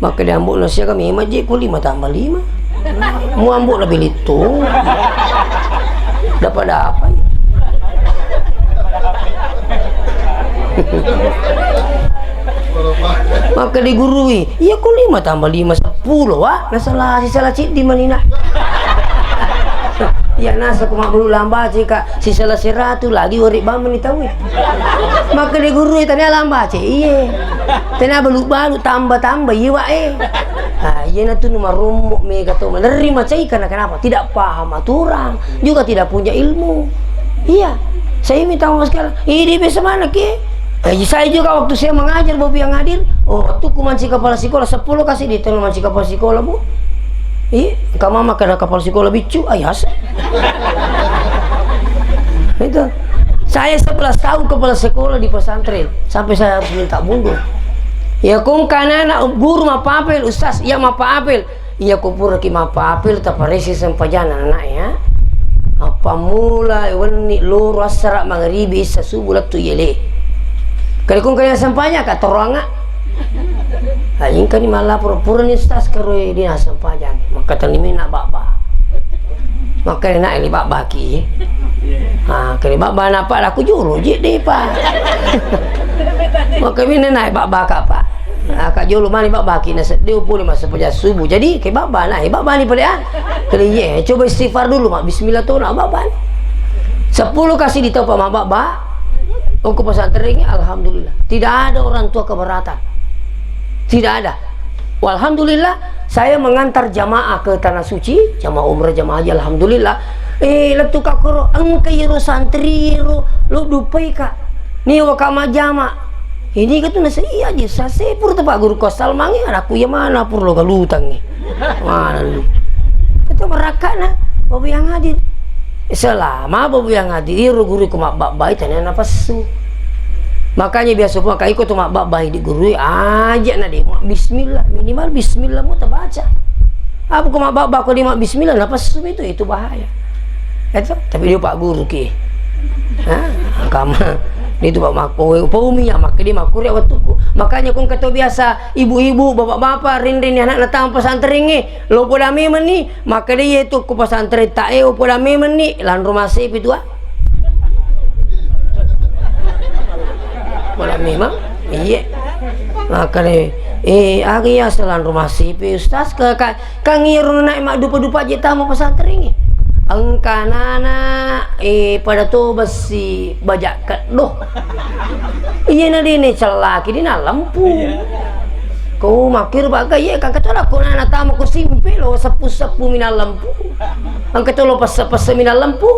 Speaker 1: Maka dia ambuk nasi kami majik ku 5 tambah 5. Mu ambuk lebih itu. Dapat apa ya? Maka digurui, iya ku 5 tambah 5 10 wah. Nasalah sisa cik di manina. Ya nasa ku mak bulu lamba cika sisa 100 lagi ori bamen tahu. Maka digurui tanya lamba cik iye. Tanya balu tambah iya wa Ah, iya na tu nomor rumuk me kata menerima cai karena kenapa? Tidak paham aturan, juga tidak punya ilmu. Iya. Saya minta maaf sekarang. Ini bisa mana ke? Saya juga waktu saya mengajar Bobi yang hadir, tuh kumanci kepala sekolah 10 kasih di tengah manci kepala sekolah bu. Kamu mama kena kepala sekolah bicu, ayas. Itu. Saya 11 tahun kepala sekolah di pesantren, sampai saya harus minta mundur. Ya kung kanana guru mapapel ustaz, ya mapapel. Ya kupura ki mapapel taparesi sempajana anak ya. Apa mula wani loro asra maghribi isa subuh latu yele. Kali kung kaya sampanya ka toranga. Ayin kani malah pura-pura ni ustaz karoy di sampajan. Maka tanimi na baba. Maka na ili baba ki. Kali baba napa aku juru je de pa. Maka mina na baba ka pa. Kak julu mani baba ki na dia pulih masa paja subuh. Jadi ke baba na baba ni pada kali ye coba istighfar dulu mak bismillah tu nak baba. 10 kasih ditopa mak baba. Aku pesantren alhamdulillah tidak ada orang tua keberatan, tidak ada. Alhamdulillah saya mengantar jamaah ke tanah suci, jamaah umrah jamaah haji alhamdulillah. Letu kakoro angkai ro santri ro lu dupai kak ni wakama jama ini katu nasa iya aja sase pur tepak guru kosal mangi aku ya mana pur lo galutang ni mana lu itu merakak na babu yang hadir. Selama babu yang hadir guru ku mak baik tanya nafas su. Makanya biasa pun kai ko tu mak baik di guru aja na de mak bismillah minimal bismillah mu terbaca. Apa ku mak bak ko di mak bismillah nafas su itu bahaya. Itu tapi dia pak guru ki. Kama itu pak mako paumi ya mak dia makuri waktuku. Makanya kung kata biasa ibu-ibu bapak-bapak rin-rin anak datang pesantren ni lo pola memang ni maka dia itu ku pesantren tak pola memang ni lan rumah sip itu pola memang iya maka hari ya selan rumah sip ustaz ke kang irun naik mak dupa-dupa je tamu pesantren ni angkanana pada tu besi bajak kedoh iya na dini celaki dina lampu kau makir bagai ya kan kata aku nana tamu ku simpe lo sepu-sepu minal lampu ang kata lo pas-pas minal lampu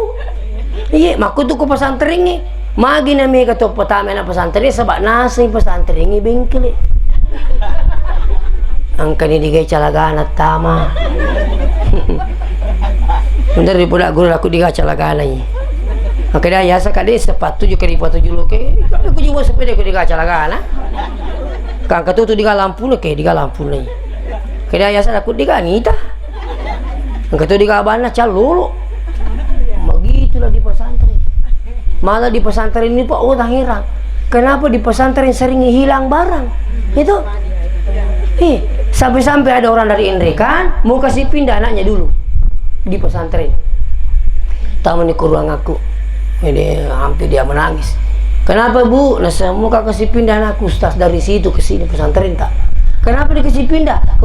Speaker 1: iya maku tu ku pesantren ni magi na mi kata pertama na pesantren sebab nasi pesantren ni bengkel ang kani digay calagana tama Bentar di budak guru aku digaca laganai. Maka dia yasa kade sepatu juga di foto julu ke. Aku juga sepeda aku digaca lagana. Kang katu tu diga lampu le ke diga lampu le. Kede yasa aku diga nita. Kang katu diga bana calulu. Begitulah di pesantren. Malah di pesantren ini Pak orang heran. Kenapa di pesantren sering hilang barang? Itu. Sampai-sampai ada orang dari Indrekan mau kasih pindah anaknya dulu. Di pesantren tamu ni ke ruang aku ini hampir dia menangis. Kenapa bu? Nasa muka kasih pindah aku ustaz dari situ ke sini pesantren tak kenapa dikasih pindah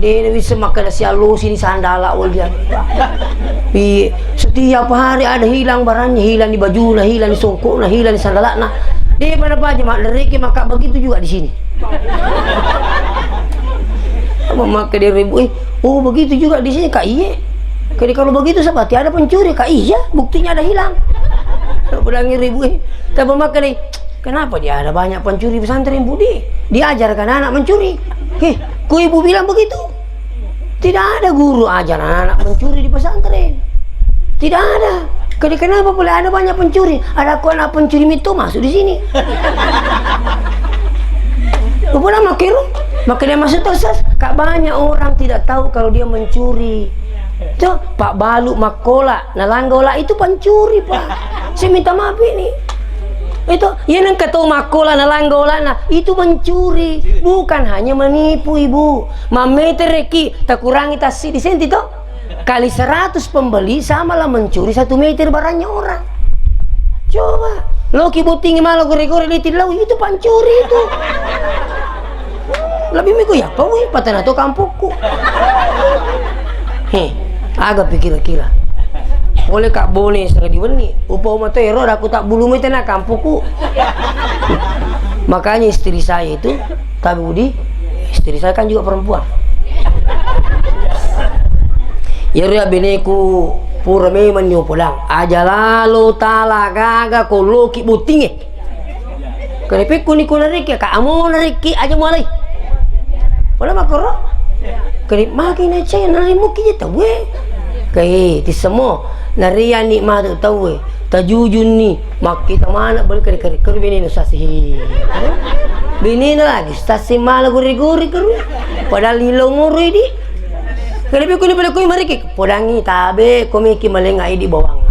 Speaker 1: dia bisa makan nasi halus ini sandala dia setiap hari ada hilang barangnya hilang di baju lah hilang di songkok lah hilang di sandala nah dia pada apa aja mak deriki maka begitu juga di sini maka dia ribu begitu juga di sini kak iya. Jadi kalau begitu seperti ada pencuri kak iya buktinya ada hilang. Pulangi ribu tapi maka dia kenapa dia ada banyak pencuri pesantren budi diajarkan anak mencuri. Ku ibu bilang begitu. Tidak ada guru ajar anak mencuri di pesantren. Tidak ada. Jadi kenapa boleh ada banyak pencuri? Ada aku anak pencuri itu masuk di sini. Pula makir, maka dia masuk tersas. Kak banyak orang tidak tahu kalau dia mencuri. Tuh Pak Balu Makola, Nalanggola itu pencuri Pak. Saya minta maaf ini. Itu yan ang katumakola na langgola na itu mencuri, bukan hanya menipu ibu. Mameter reki tak kurangi tas di senti to kali 100 pembeli sama lah mencuri 1 meter barangnya orang. Coba lo kibutingi malah gore-gore di tilau itu pancuri itu. Lebih miku ya apa wih patana to kampungku. Agak pikir-kira. Oleh kak boleh setengah diweni upah mata error aku tak bulu mete na kampungku. Makanya istri saya itu tapi Budi, istri saya kan juga perempuan. Ya ria beneku pura me manyo pulang aja lalu tala gaga ko loki butinge kerepe kuni kuna reki ka amo reki aja mulai wala makoro kerip makin aja narimu ki tahu kai ti semua naria nikmat tahu tajujun ni mak kita mana balik kari bini no sasi bini lagi sasi malah guri-guri keru padahal lilongoro di kerepe kuni balik koi mariki podangi tabe komiki malengai di bawang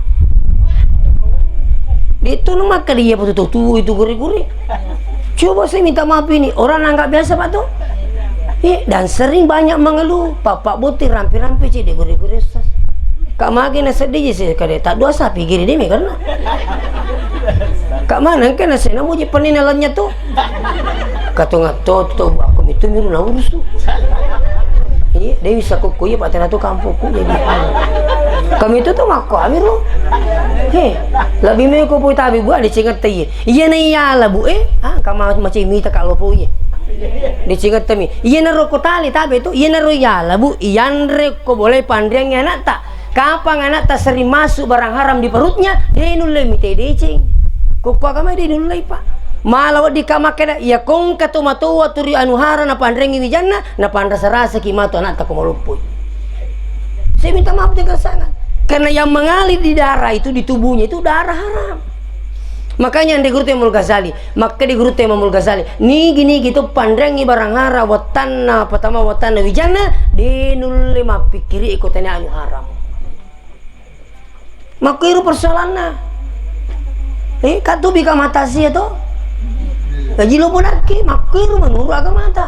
Speaker 1: itu no maka dia tuh itu guri-guri. Coba saya minta maaf ini orang nggak biasa pak tuh dan sering banyak mengeluh papak butir rampi-rampi sih di guri-guri kak makin sedih sih kade tak dua sapi gini demi karena kak mana kan saya namu je peninalannya tuh katunga tuh aku itu miru na urus tuh iya dia bisa kuku ya patena tuh kampungku jadi kami itu tuh mako amir lo lebih mau kupu tabi gua dicingat teh iya nih ya lah bu kamu macam minta kalau pu iya dicingat temi iya naro kotali tabi itu iya naro ya lah bu iyan reko boleh pandangnya anak tak kapan anak tak sering masuk barang haram di perutnya dia nulai mite decing kuku agama dia nulai pak malah di kamar kena ya kong katomato waturi anu hara na pandrengi wijana na rasa kimato anak tak kumalupui saya minta maaf dengan sangat karena yang mengalir di darah itu di tubuhnya itu darah haram. Makanya di guru Imam Ghazali, maka di guru Imam Ghazali ni gini gitu pandrangi barang hara watanna pertama watanna wijana dinul lima pikiri ikutannya anu haram. Maka itu persoalannya. Katu bika mata sih itu. Gaji lo pun lagi, maka itu menurut agama mata.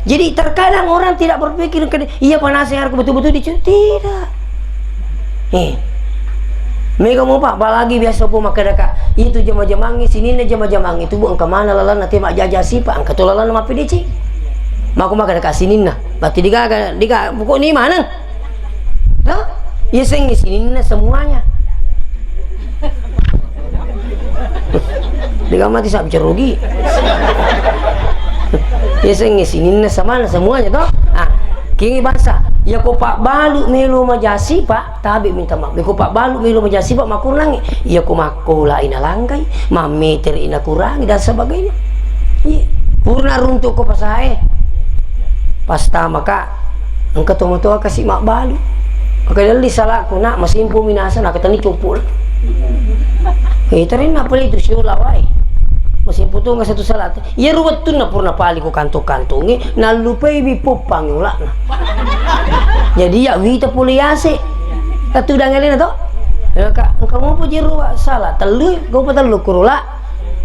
Speaker 1: Jadi terkadang orang tidak berpikir iya penasehat aku betul-betul dicuci tidak. Mereka mau pak apalagi biasa pun maka dekat itu jama-jamangi sini nih jama-jamangi itu bukan kemana lalan nanti mak jajasi pak angkat lalan sama PDC. Maku maka dekat sini nah berarti diga pokok ni mana? Nah, ya sini nah semuanya. Diga mati sak rugi. Ya saya ngisinin sama semuanya toh. Kini bahasa ya ko pak balu melu majasi pak tabi minta maaf ko pak balu melu majasi pak makurangi ya ko makola ina langkai mameter ina kurangi dan sebagainya purna runtuk ko pasahe pasta maka angkat tomato kasih mak balu kadali salahku nak masimpu minasa nak ketani cupul terin apa itu syulawai masih putung nggak satu salat ya ruwet tuh na purna pali ko kantung-kantungi na lupai bipopang yula na jadi ya wita puliase katu dangelin atau ya kak kamu mau jiru salah telu kau patelu kurula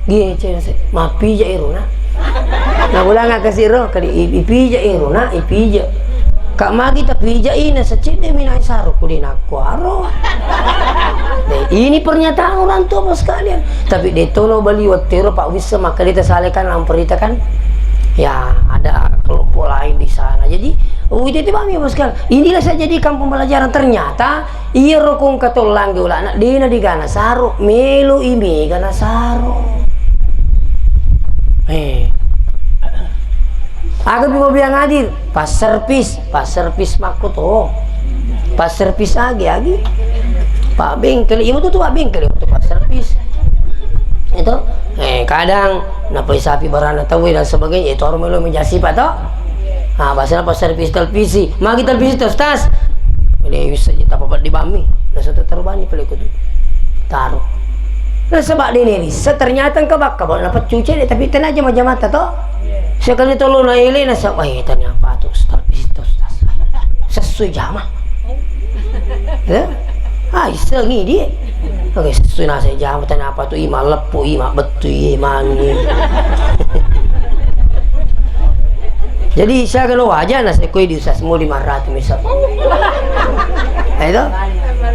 Speaker 1: gini cek mapi ja iruna na ulang nggak kasih roh kali ipi ja iruna ipi ja kak magi tapi ja ina secete minai saru kulina kuaro. Ini pernyataan orang tua bos sekalian. Tapi detono bali watero Pak Wisa maka dia tersalekan lamperita kan. Ya ada kelompok lain di sana. Jadi itu pahami bos sekalian. Inilah saja di kampung pembelajaran ternyata iya rokong katolang ge ulah anak dina di gana saru melu imi gana saru. Aku mau bilang hadir pas servis makuto. Pas servis agi. Pak bengkel, ibu tuh pak bengkel itu pak servis itu kadang napai sapi barana tahu dan sebagainya itu orang melu menjasi pak toh bahasa apa servis televisi magi televisi tas boleh bisa kita dapat di bami nah satu terbani pelek itu taruh nah sebab ini ternyata kebak kalau dapat cuci deh tapi tenaga macam mata toh sekali tolong naili nasa ternyata tuh televisi tas sesuai jama ya sengi dia Oke, susuna saya jawab tanya apa tuh ima lepu ima betul imangi. Jadi saya kalau aja nah saya kue diusah semua 500 misal. Itu.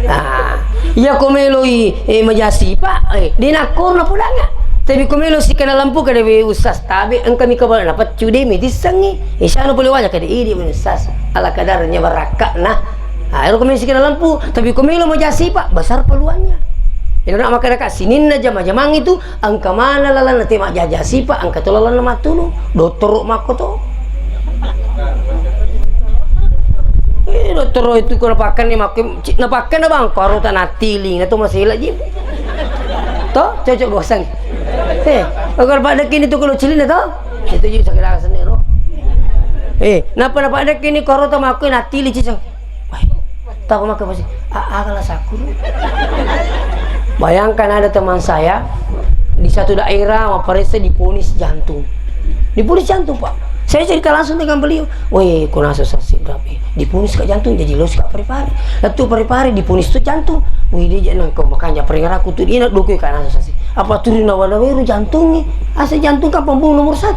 Speaker 1: Nah, iya komeloi majasi pak, di nakor na pula nga. Tapi komelo si kana lampu kada be usas tabi ang kami kabal na pat cude mi disangi. Siya no pula wala kada idi mo usas ala kadarnya baraka na. Ayo komelo si kana lampu, tapi komelo majasi pak besar peluangnya. Yang nak makan dekat sinin na jama-jamang itu angka mana lalan nanti mak jajasi pak angka tu lalan nama tulu doktor mako to. Doktor itu kalau pakai ni makin napakan na bang karo tanah tiling na tu masih lagi. Toh cocok gosang. Agar pada kini tu kalau cilin na to. Itu juga sakit sendiri ro. Napa ada kini karo tu makin na tiling cicang. Tahu makan masih agak sakur. Bayangkan ada teman saya di satu daerah Maparese diponis jantung. Diponis jantung pak. Saya cerita langsung dengan beliau. Weh, kau nasa sasi berapa? Diponis kat jantung jadi los kat pari-pari. Lalu pari-pari diponis tu jantung. Weh dia jangan kau makanya peringat aku tu dia nak dokui kat nasa sasi. Apa turun awal-awal jantung ni? Asal jantung kan pembunuh nomor 1.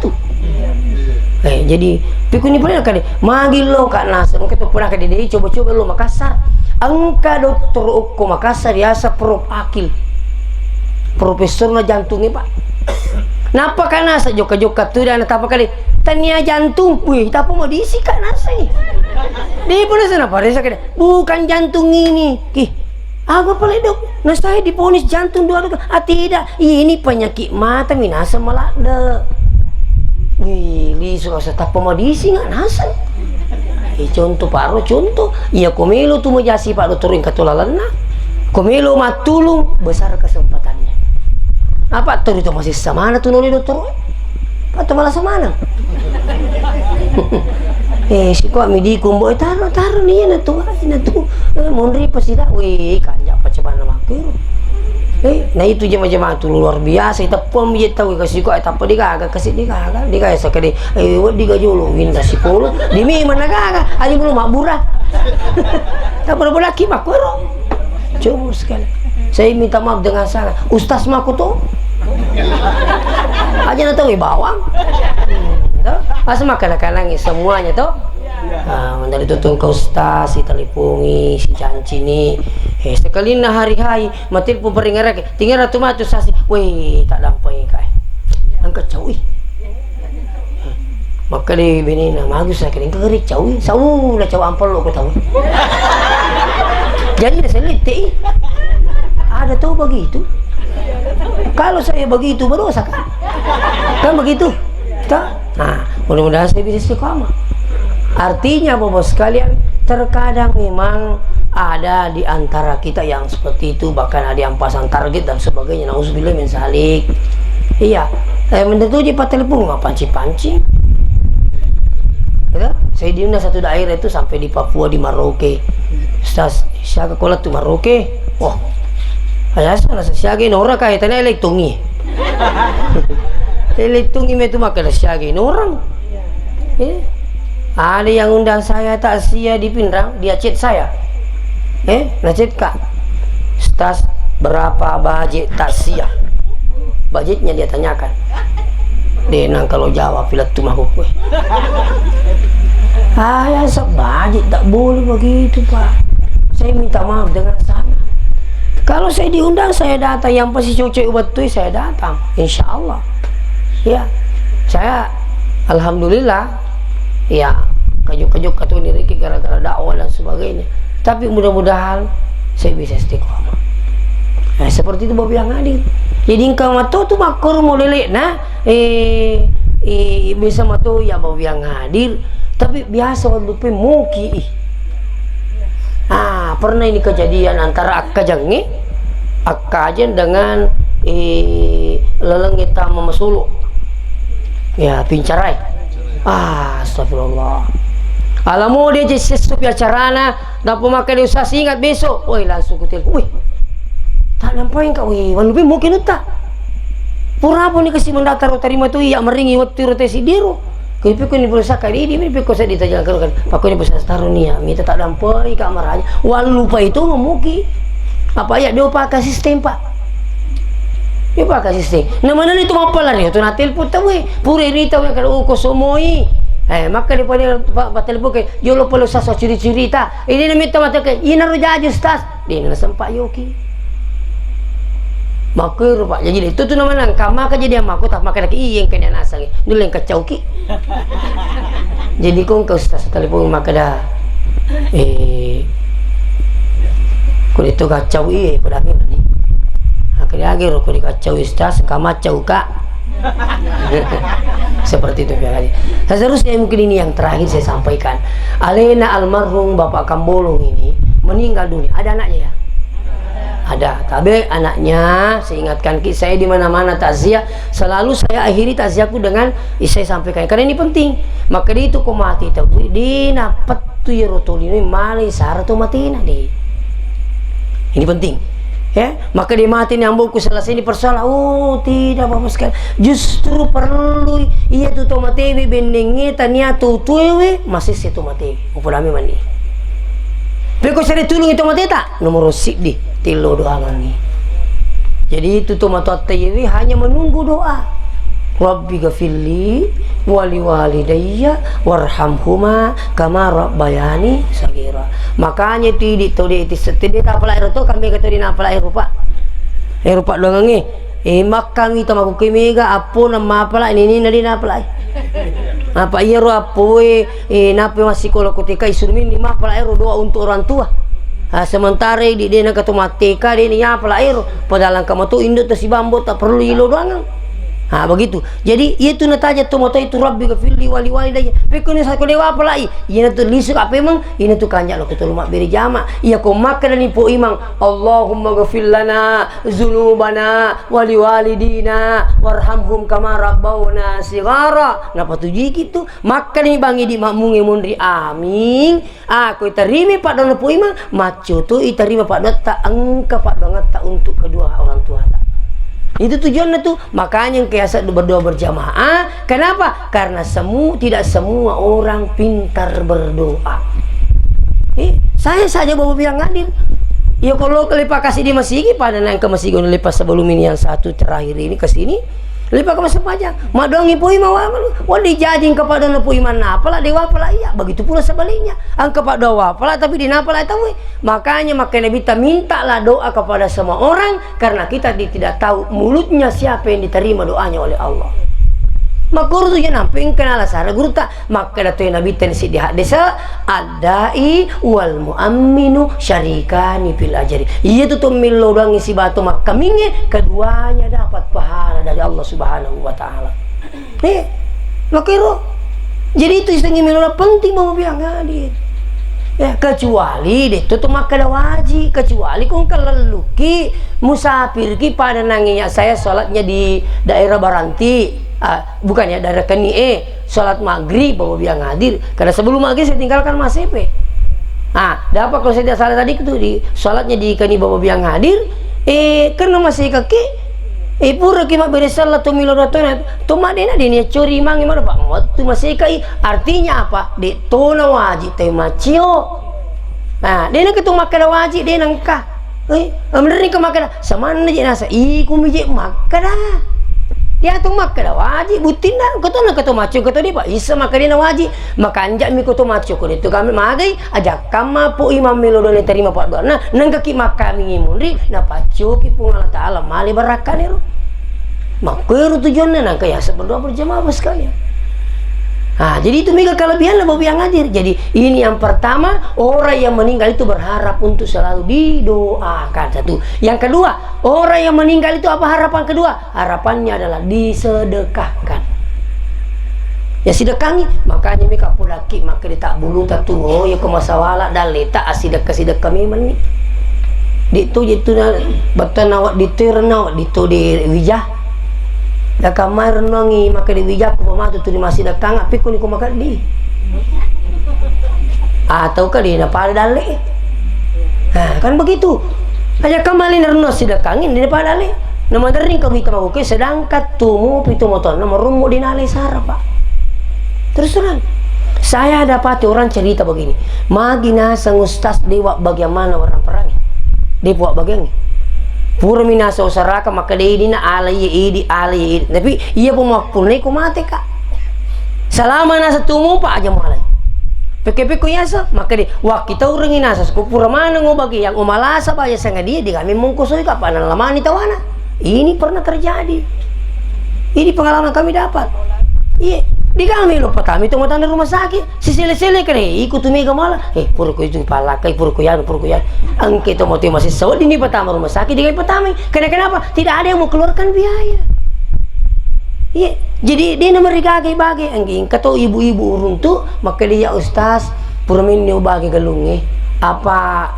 Speaker 1: Jadi pikun ni pernah kali. Manggil lo kat nasa. Mungkin tu pernah kali dia coba-coba lo Makassar. Angka dokter Oko Makassar biasa Prof Akil profesor na jantung ni pak. Napa kan nasa joka-joka tu dan apa kali tania jantung. Wih, apa mau diisi kan nasa ni? Dia pun sana pada saya bukan jantung ini. Apa pula dok? Nah saya diponis jantung 2 kali. Tidak, ini penyakit mata minasa melada. Wih, li suka apa mau diisi nggak nasa? Contoh paro contoh iya komelo tu majasi pak dokter yang katulalan na komelo matulung besar kesempatannya apa tuh itu masih samana tuh noli dokter atau malah samana si kok midi kumbo taruh nih na tuh mondri pasti dah weh kanja apa coba nama aku nah itu jema-jema tuh luar biasa kita pun dia tahu kasih kok apa dia kagak kasih dia kagak sekali dia jolo winda si polo di mana kagak aja belum mabura tak pernah lagi makuro cuma sekali saya minta maaf dengan sangat ustaz maku tuh aja nak tahu bawang pas makan lagi semuanya tuh dari tutung ke ustaz si telipungi si janci ni sekali na hari-hari matil po peringarak tinggal ratu matu sasi weh tak dampay kai angkat cawi maka di bini na magus sa kering kerik cawi sau na caw ampol lo ko tahu jadi na seliti ada tahu begitu kalau saya begitu berdosa kan begitu tak nah mudah-mudahan saya bisa istiqamah. Artinya Bapak sekalian, terkadang memang ada di antara kita yang seperti itu, bahkan ada yang pasang target dan sebagainya. Nauzubillah min zalik. Iya, mendetuji pak telepon nggak panci-panci. Ya, saya diundang satu daerah itu sampai di Papua di Maroke. Saya kekolat tuh Maroke. Wah, ayah sana siagi nora kaitannya elektungi. Elektungi itu makan siagi orang. Ada yang undang saya tak sia di Pindrang, dia chat saya. Nah chat kak, Stas berapa budget tak sia? Budgetnya dia tanyakan. Denang kalau jawab filat tu mahu kue. Ya budget tak boleh begitu pak. Saya minta maaf dengan sana. Kalau saya diundang saya datang, yang pasti cocok betul saya datang, insya Allah. Ya, saya alhamdulillah. Ya, kajuk-kajuk kata diri gara-gara dakwah dan sebagainya. Tapi mudah-mudahan saya bisa istiqomah. Nah, seperti itu Bapak yang hadir. Jadi engkau matu tu makor mau lelek nah bisa matu ya Bapak yang hadir. Tapi biasa waktu muki. Pernah ini kejadian antara Akajen dengan leleng kita memasulu. Ya, pincarai. Astagfirullah. Alamu dia jadi sesuatu acarana, dah pemakai dia usah ingat besok. Woi langsung ke telepon. Wih, tak nampak kau. Wih, wanupi mungkin tak. Pura pun ni kasih mendaftar terima tu ia meringi waktu rotasi diru. Kau ni berusaha kali ini, tapi kau saya ditajak kan. Pakai ni berusaha taruh ni ya. Minta tak nampak kamar aja. Walau lupa itu memuki. apa ya dia pakai sistem pak, dia pakai sistem namanya itu apa lah nih tuh na telepon tahu pura ini tahu yang kalau uko somoi maka dia pada telepon ke yo lo perlu sasa ciri-ciri ta ini namanya mata ke ini naruh jaju stas dia nggak sempat yoki makur pak jadi itu tuh namanya kama ka jadi amaku tak makan lagi iya yang kena nasang dulu yang kacau ki jadi kong ke stas telepon maka dah kau itu kacau iya pada mimpi ni akhirnya akhir kau dikacau istas kamacau kak seperti itu ya kali. Seharusnya mungkin ini yang terakhir saya sampaikan. Alena almarhum Bapak Kambolong ini meninggal dunia. Ada anaknya ya? Ada. Tapi anaknya saya ingatkan saya di mana-mana takziah selalu saya akhiri takziahku dengan saya sampaikan karena ini penting. Maka dia itu kau mati tahu di napat tu ya rotolino mali saratu mati nadi. Ini penting. Ya, maka dia mati nyambungku selesai ini persoalan. Oh, tidak apa-apa sekali. Justru perlu iya tu tomatewi bendengnya tania tu tuewe masih si tomatewi. Upulami mani. Peko cari tulung itu mati tak? Nomor sik di tilo doa ngangi. Jadi itu tomatewi hanya menunggu doa. Rabbi ghafirli wali walidayya warhamhuma kama rabbayani sagira. Makanya tidak tahu dia itu setidaknya tak pelai itu kami kata dia nak pelai rupa doang ni mak kami tahu aku kemega apa nama pelai ini nadi nak pelai apa iya ro apa napa masih kalau ketika isurmin lima pelai ro doa untuk orang tua sementara dia nak kata mateka dia ni apa pelai ro padahal kamu tu induk tu si bambu tak perlu ilo doang. Begitu. Jadi itu nataja tomato itu Rabbi ghafirli wali walidayya. Pekone sako dewa apa lai? Ina tu lisu apa memang? Ina tu kanjak lo ketul mak beri jama. Ia ko makan ni po imang. Allahumma ghafir lana dzunubana wali walidina warhamhum kama rabbawna shighara. Napa tuju gitu? Makan ni bangi di makmunge mundri amin. Aku terima pak dono po imang. Maco tu iterima pak dot tak angka pak banget tak untuk kedua orang tua tak. Itu tujuannya tuh, makanya yang kiasat berdoa berjamaah. Kenapa? Karena tidak semua orang pintar berdoa. Saya saja bawa bilang hadir. Ya kalau lepas kasih di masjid, pada naik ke masjid lepas sebelum ini yang satu terakhir ini ke sini. Lepas ke masjid pajang, madongi pui mawa, dijajing kepada nepui mana apalah dewa apalah iya. Begitu pula sebaliknya, angka kepada dewa apalah tapi di apalah tahu. Makanya kita mintalah doa kepada semua orang karena kita tidak tahu mulutnya siapa yang diterima doanya oleh Allah. Maka guru tu jangan nampak kenal asal guru tak maka datang Nabi tensi di hadisa adai wal muamminu syarikani fil ajri. Ia tu milo doang isi batu maka minge keduanya dapat pahala dari Allah Subhanahu wa taala. Maka itu jadi itu istilah milo penting mau biang hadir. Ya kecuali deh tu maka ada wajib kecuali kong keleluki musafir ki pada nanginya saya sholatnya di daerah Baranti. Bukan ya dari Kenie sholat maghrib bawa biang hadir karena sebelum maghrib saya tinggalkan Mas Epe. Dapat kalau saya tidak salah tadi itu di sholatnya di Kenie bawa biang hadir karena masih kaki pura kima beresalah tu milo ratona tu madena dia curi mangi mana pak waktu masih kai artinya apa di tona wajib teh macio dia nak ketung makan wajib dia nangka bener ni ke makan sama aja nasa kumijek makan dia tu makan wajib butin dah kau tu nak kau macu kau tu dia pak isa makan dia wajib makan anjak mi kau tu macu kau itu kami magai ajak kama po imam melo dole terima pak doa nang kaki makan mi mundri na pacu ki pun Allah taala mali barakan ero makero tujuannya nang kaya berdoa berjamaah sekalian. Jadi itu mega kelebihan lah yang hadir. Jadi ini yang pertama orang yang meninggal itu berharap untuk selalu didoakan satu. Yang kedua orang yang meninggal itu apa harapan kedua? Harapannya adalah disedekahkan. Ya sedekahi makanya mereka pulaki maka dia tak bulu tak tunggu ya ke masawala dan letak sedekah memang ni. Di tu betul nawak ditirnau di tu di wijah. Dah kamar nongi maka di wijak ko pamatu tu di masih dah kangak pikun ko makan di. Atau ka di na pada dale. Kan begitu. Aja kamalin renno sida kangin di pada dale. Nama dering ka kita mau ke sedangkan tumu pitu motor nama rumu di nale sara Pak. Terus terang. Saya dapati orang cerita begini. Magina sang ustaz dewa bagaimana orang perangnya. dia buat bagian pura minasa usaraka maka dia ini na alai tapi iya pun ko mati kak selama nasa tumu pa aja malay peke yasa maka dia wah kita orang inasa ko pura mana ngobagi yang umalasa ba ya sanga dia kami mungkusoi kapan lamani tawana ini pernah terjadi ini pengalaman kami dapat iya di kami lupa kami itu matang rumah sakit si sele kan ikut tumiga malah pura ko itu palakai pura ko yan angke itu mau masih sawat ini pertama rumah sakit di pertama kenapa tidak ada yang mau keluarkan biaya iya jadi dia nomor bagi angking kata ibu-ibu urun tuh maka dia ustaz pura min bagi galungi apa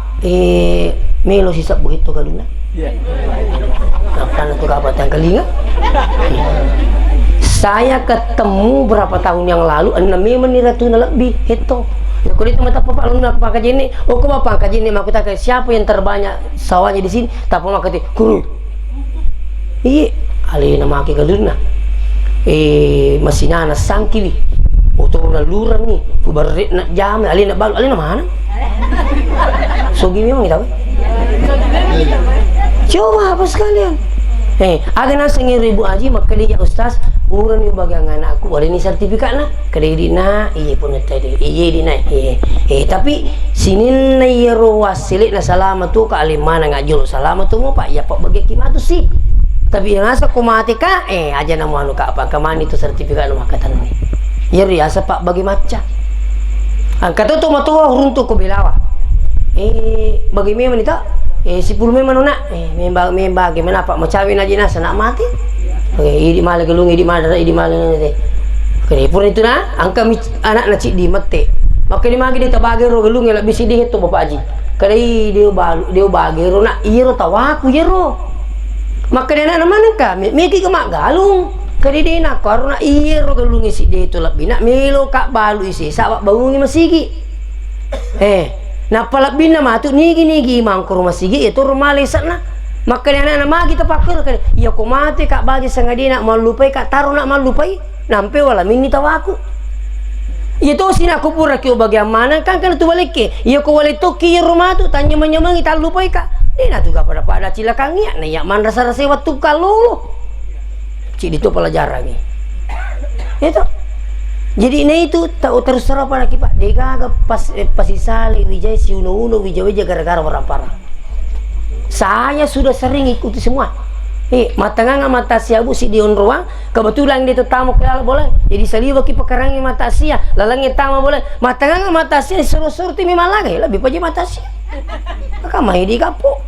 Speaker 1: melo sisa buhito galuna apa nanti kapatan kalinga saya ketemu berapa tahun yang lalu 6 menit lebih itu ya kulit mata papa lu nak pakai jini kok bapak pakai jini aku tak siapa yang terbanyak sawahnya di sini tapi makati kuru iya ali nama aki galuna masih nana sangkiwi oto na lurang ni pubarit na jam ali na balu ali na mana so gini memang kita coba apa sekalian ada nasa ribu aji maka dia ustaz urang yung bagang anakku wala ni sertifikat na kada di na iya pun tadi iya di na tapi sinin na yero wasilit na salamat tu ka alimana ngajul salamat tu mo pa iya pa bagi kimatu sih tapi yang asa kumati ka aja na mo anu ka apa kamani tu sertifikat no makatan ni yero asa pa bagi maca ang katuto matuwa urunto ko bilawa bagi memang ita si pulme manuna memang gimana pak macawin aja nasa nak mati idi mala galung idi mala nete kare pun itu na angka anak na cik di mate maka di magi dia tabage ro galung ya bisi di itu bapak aji kare dia bagi ro na iro tawaku yero maka dia na mana ka meki ke mak galung kare dia na karena iro galung isi dia itu lebih nak melo kak balu isi sawak bangungi masigi na palabin na matu nigi mangkur masigi itu rumah lesak na maka dia anak magi kita pakir kan ya ko mati kak bagi sengaja nak malupai kak taruh nak malupai nampe wala mini tawaku itu sini aku pura kau bagaimana kan tu balik ke ya ko wala toki rumah tu tanya menyemang kita lupai kak dia tu gak pada cilakannya na ya man rasa waktu kalau cik itu pelajaran ni itu jadi ini itu tak terserah pada kita dia kagak pas isali wijay si uno wijay gara-gara orang parah saya sudah sering ikuti semua mata nganga mata siabu si dion ruang kebetulan dia tu tamu kelala boleh jadi saliwa ki pekarangi mata sia lalangi tamu boleh mata nganga mata sia suruh-suruh ti memang lagi lebih paje mata sia maka mai di kapuk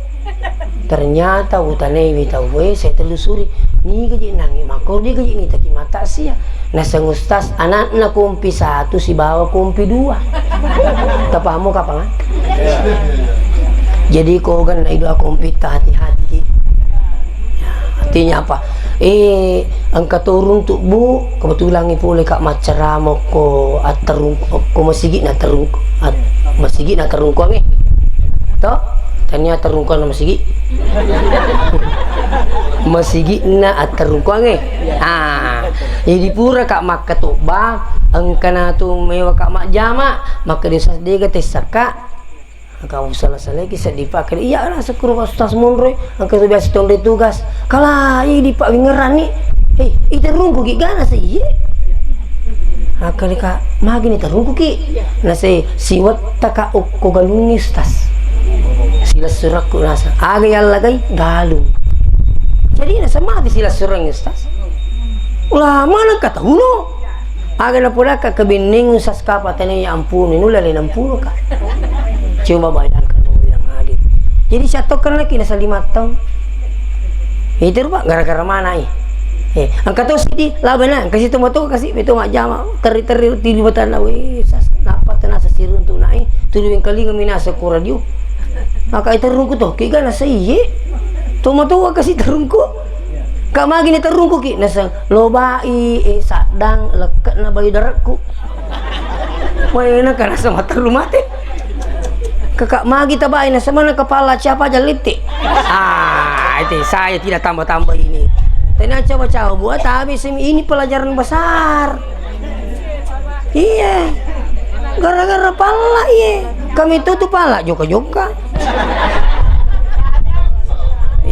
Speaker 1: ternyata utane wi tahu saya telusuri ni gaji nangi makor dia gaji ni taki mata sia nasa ngustas anakna kumpi 1 si bawa kumpi 2 tapamu kapan jadi kau kan itu aku umpita hati-hati ya, artinya apa angka turun tu bu kebetulan ni pulih kak maceramo ko aterung ko masigi na terung masigi na terung ko ni to tanya terung ko na masigi masigi na aterung ko ni jadi pura kak mak tu ba angka na tu mewa kak mak jama maka desa dia kata saka kau salah-salah kisah dipakai iya lah sekurang ustaz monroy angka tu biasa tong tugas kalah ini dipak wingeran ni itu rungku ki gana sih kali kak magi ni terungku ki nasi siwat taka ko galungi ustaz sila surak ku nasa aga yalla gai galung jadi nasa mati sila surang ustaz ulah mana kata uno aga na pula ka kebening ustaz kapatene ya ampun ini lali 60 kak coba bayangkan yang adil jadi satu kan lagi nasa 5 tahun itu pak gara-gara mana angkat tu sini laban kasih tu motor kasih itu mak jama teri di batan lawe sas napa tenasa sirun tu naik tuduhin kali ngamina seku radio maka itu terungku tu kiga nasa iye tu motor kasih terungku kak magi ni terungku ki nasa lobai sadang leket na bayu daratku wena kana sama terumah teh kakak magi tabai na sama na kepala siapa aja litik itu saya tidak tambah-tambah ini tanya coba-coba buat habis ini pelajaran besar iya gara-gara pala iya kami tutup pala joka-joka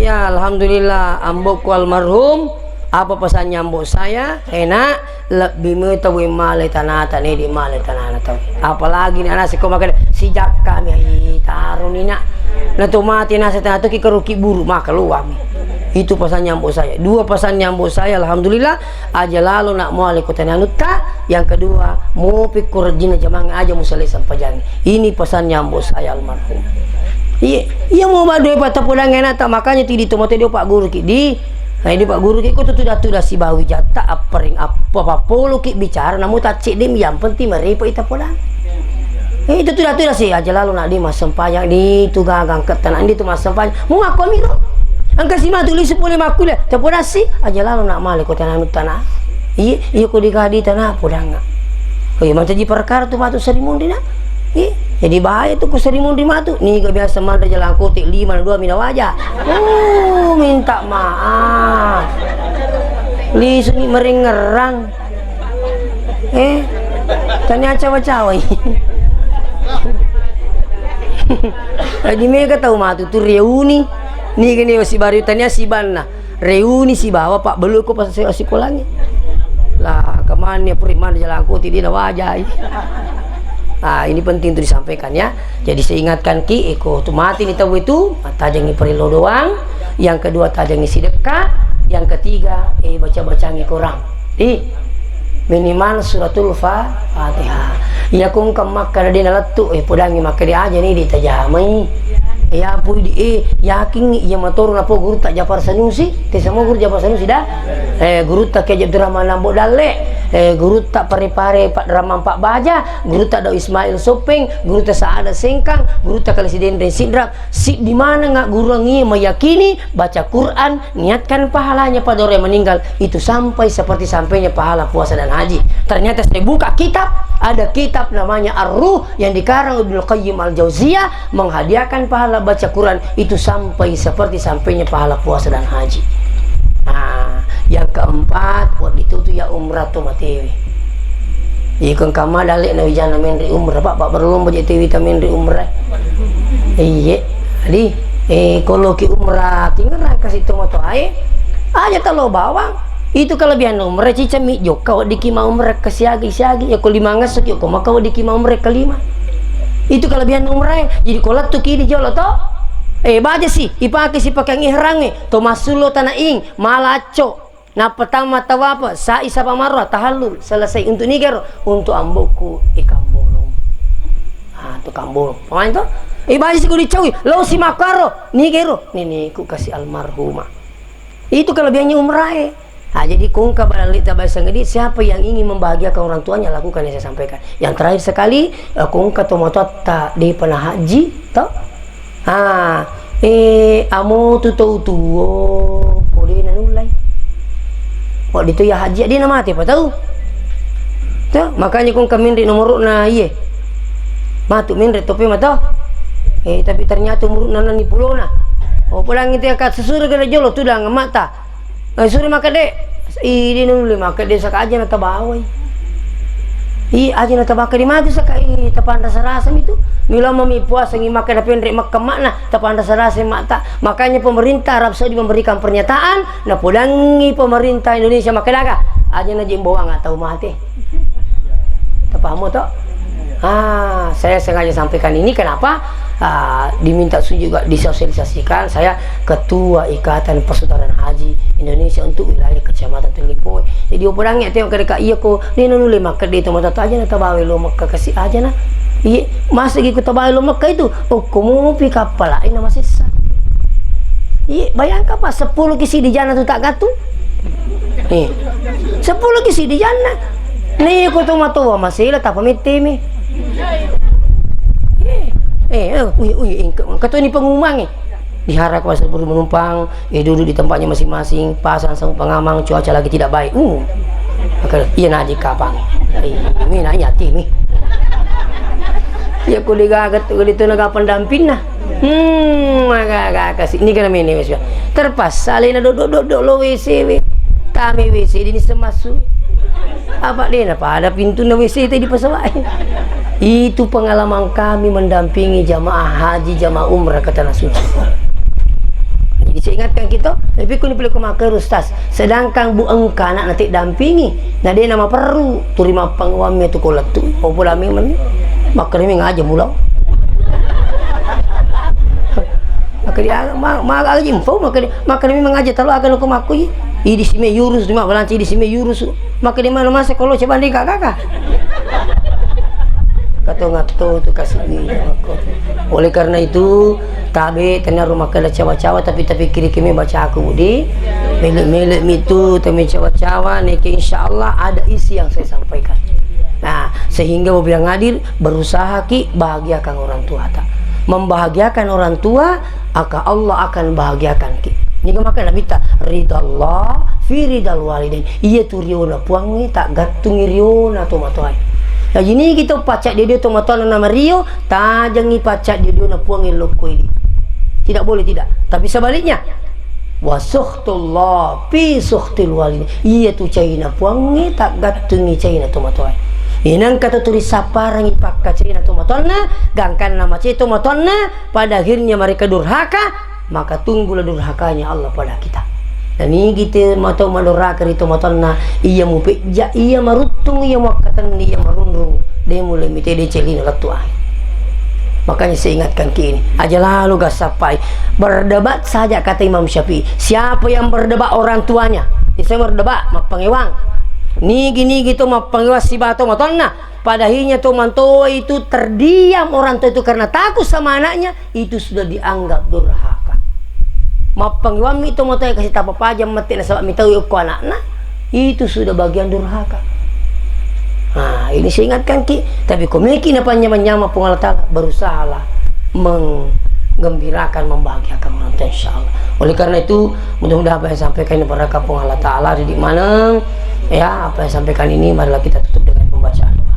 Speaker 1: Ya alhamdulillah ambokku almarhum. Apa pesannya ambok saya? Enak lebih mutawi male tanata nih di male tanana tahu. Apalagi nih anak sekolah makan sejak kami taruh nina. Nah tu mati nasi tanah tu kikeruki buru maka luang. Itu pesannya ambok saya. Dua pesannya ambok saya alhamdulillah aja lalu nak mau alikutan anuta. Yang kedua mau pikir jina jamang aja musalih sampai jangan. Ini pesannya ambok saya almarhum. Iya mau badoi patah pulang enak tak makanya tidi tomote dia Pak Guru ki di. Nah ini Pak Guru ki tu sudah si bawi jata apering apa polo ki bicara namun tak cik dim yang penting mereka ita pulang. Itu sudah sih aja lalu nak di mas sempayang di tu gagang ketenan di tu mas sempayang mau aku miro. Angka si matu li 10 makule tak pulang sih aja lalu nak male ko tanah tanah. Iya ko digadi tanah pulang ngak. Oh iya macam ji perkara tu matu serimundi nak. Jadi bahaya tuh keserimun di matu nih gak biasa mana jalan kotik 5 2 mina wajah minta maaf li sunyi meringerang tanya cawa-cawa jadi mereka tahu matu tuh reuni nih gini si baru tanya si bana reuni si bawa Pak belum kok pas saya sekolahnya lah kemana puri mana jalan kotik dia wajah Nah ini penting untuk disampaikan ya. Jadi saya ingatkan ki eko tu mati ni tahu itu tajangi perilo doang. Yang kedua tajangi sedekah. Yang ketiga baca-baca ngi Quran. Minimal suratul Fatihah. Ya kung kemak kada dina letu podangi maka dia aja nih ditajamai. Ya pui di yakin iya motor na po guru tak Jafar Sanusi. Te semua guru Jafar Sanusi dah. Guru tak ke Abdurrahman Nambo Dale. Guru tak pare-pare Pak Ramam Pak Baja, guru tak ada Ismail Sopeng, guru tak Saada Sengkang, guru tak Kalesiden dan Sidrap. Di mana nggak guru ngi meyakini baca Quran, niatkan pahalanya pada orang yang meninggal itu sampai seperti sampainya pahala puasa dan haji. Ternyata saya buka kitab, ada kitab namanya Ar-Ruh yang dikarang Ibnu Qayyim Al-Jauziyah menghadiahkan pahala baca Quran itu sampai seperti sampainya pahala puasa dan haji. Nah, yang keempat waktu itu tuh ya umrah tuh mati. Ikon kama dalik na wijana menri umrah pak perlu baca TV tamen ri umrah. Iya, jadi kalau ki umrah tinggal kasih tomato aja talo bawang. Itu kelebihan umrah cica mi jok kau dikima umrah kesiagi ya kau 5 ngasuk ya kau makau dikima umrah kelima. Itu kelebihan umrah. Jadi kolak tuh kini jolo toh. Baca sih, ipake si pakai ngihrange, to masulo tanaing, malaco. Nah pertama tahu apa? Sa'i sapa marwah tahallul selesai untuk niger untuk amboku ikambolong. Tu kambolong. Pemain tu? Baca sih kudi cawi, lo si makaro nigero, nini ku kasih almarhumah. Itu kelebihannya umrah. Jadi kungka balik tabasa ngedi siapa yang ingin membahagiakan orang tuanya lakukan yang saya sampaikan. Yang terakhir sekali kungka tomotota di pernah haji, toh? Amo tu tahu boleh nanulai. Waktu itu ya haji dia nama mati apa tahu? Tuh, makanya kung kami di nomor na iye. Matu minre topi mata. Tapi ternyata umur nana ni pulona. Pulang itu ya kat sesuri kada jolo tu dah ngamata. Suri maka dek. Ini nanulai maka dek sakaja na tabawai. Aja na tabaka di mati sakai tapan rasa-rasa itu. Mila mami puasa ngi makan pendek makan makna tapan rasa-rasa mata. Makanya pemerintah Arab Saudi memberikan pernyataan na pulangi pemerintah Indonesia makan daga. Aja na jembawa nggak tahu mati. Tapamu toh? Saya sengaja sampaikan ini kenapa? Diminta juga disosialisasikan. Saya ketua Ikatan Persaudaraan Haji Indonesia untuk wilayah Kecamatan Telipoi. Jadi orangnya tengok kedeka iya ko ni nuli maka dia tu mata aja na tabawi lo maka kasih aja na. Iya masa gitu tabawi lo maka itu kamu pi kapal lain nama sisa. Iya bayangkan apa 10 kisi di jana tu tak gatu. 10 kisi di jana. Nih ko tu mata masih lah tak pamiti mi. Kata ini pengumuman diharap kuasa buru menumpang duduk di tempatnya masing-masing pasang sama pengamang cuaca lagi tidak baik maka iya naji kapang ini nanya timi ya kulit gagat kulit itu naga pendamping nah maka kasih ini kan ini wes terpas salina duduk lo WC kami WC ini semasuk apa dia apa ada pintu na WC itu di pesawat. Itu pengalaman kami mendampingi jamaah haji jamaah umrah ke tanah suci. Jadi Saya ingatkan kita, tapi kau ni perlu kemakan ustaz. Sedangkan bu engka nak nanti dampingi, nah dia nama perlu terima pangwami tu kolat tu. Apa lami mana? Maka dia ngajar mula. Maka dia mak info maka dia mengajar kalau akan aku maku i di sini yurus di mak balanci di sini yurus. Maka dia mana masa kalau coba banding kakak. Ngato tu kasih ni. Oleh karena itu tabe tenar rumah kala cawa-cawa tapi kiri kimi baca aku di melek itu temi cawa-cawa ni ke insyaallah ada isi yang saya sampaikan. Nah, sehingga bilang hadir berusaha ki bahagiakan orang tua tak. Membahagiakan orang tua, maka Allah akan bahagiakan ki. Ni maka Nabi ta ridallah fi ridal walidain. Iya tu riona puangi tak gatungi riona tu matoai. Nah ini kita pacak dia tu matoan nama rio, tajangi pacak dia na puangi loko ini. Tidak boleh tidak. Tapi sebaliknya wasuhtullah fi suhtil walidain. Iya tu caina puangi tak gatungi caina tu matoai. Inang kata tulis saparang ipakka caina tu matonna, gangkan nama cito matonna, pada akhirnya mereka durhaka, maka tunggulah durhakanya Allah pada kita. Dan ini kita matau madurhaka itu matonna, iya mupija, iya marutung, iya makatan, iya marundung, dia mulai mite dia celina latuah. Makanya saya ingatkan ke ini, aja lalu gasapai berdebat saja kata Imam Syafi'i. Siapa yang berdebat orang tuanya? Saya berdebat mak pangewang. Ni gini gitu mah panggiwas si bato matonna. Pada akhirnya tu mantua itu terdiam orang tua itu karena takut sama anaknya, itu sudah dianggap durhaka. Mapanggiwam itu mau kasih tapa pajam mati na sabab mitau ko anakna, itu sudah bagian durhaka. Nah, ini saya ingatkan ki, tapi komiki na panyama-nyama pung Allah Ta'ala berusahalah menggembirakan, membahagiakan orang tua insyaallah. Oleh karena itu, mudah-mudahan apa yang sampaikan kepada kampung Allah Ta'ala di mana ya, apa yang sampaikan ini marilah kita tutup dengan pembacaan doa.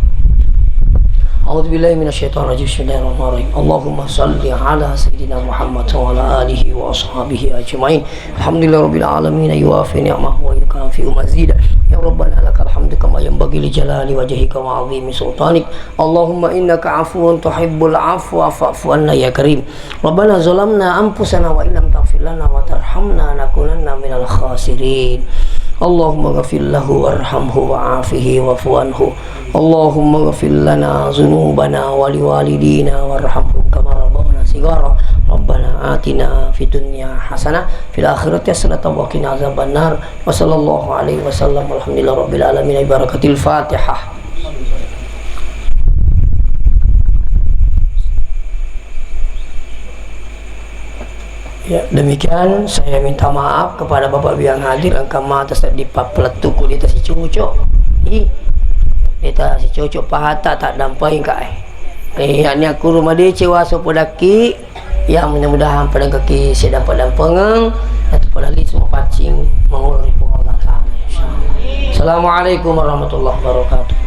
Speaker 1: A'udzubillahi minasyaitonirrajim. Bismillahirrahmanirrahim. Allahumma shalli ala sayyidina Muhammad wa ala alihi wa ashabihi ajmain. Alhamdulillahirabbil alamin yuwafi ni'amahu wa yukafi mazida. Ya Rabbana lakal hamdu kama yanbaghi li jalali wajhika wa 'azimi sultanik. Allahumma innaka 'afuwun tuhibbul 'afwa fa'fu anna ya karim. Rabbana zalamna anfusana wa illam taghfir lana wa tarhamna lanakunanna minal khasirin. Allahumma ghafir lahu warhamhu wa'afihi wa'fu anhu. Allahumma ghafir lana dhunubana wa liwalidina warhamhum kama rabbana sigara. Rabbana atina fid dunya hasanah fil akhirati hasanah wa qina azabannar. Wa sallallahu alaihi wasallam walhamdulillahi rabbil alamin. Barakatil Fatihah. Ya, demikian saya minta maaf kepada bapak yang hadir angka atas di papletuku di si cucuk. Kita si cucuk pahata tak dampai kai. Ini aku rumah dia cewa sopodaki yang mudah-mudahan pada kaki saya dapat dampengang atau pada li semua pacing mengulur Allah Ta'ala insyaallah. Assalamualaikum warahmatullahi wabarakatuh.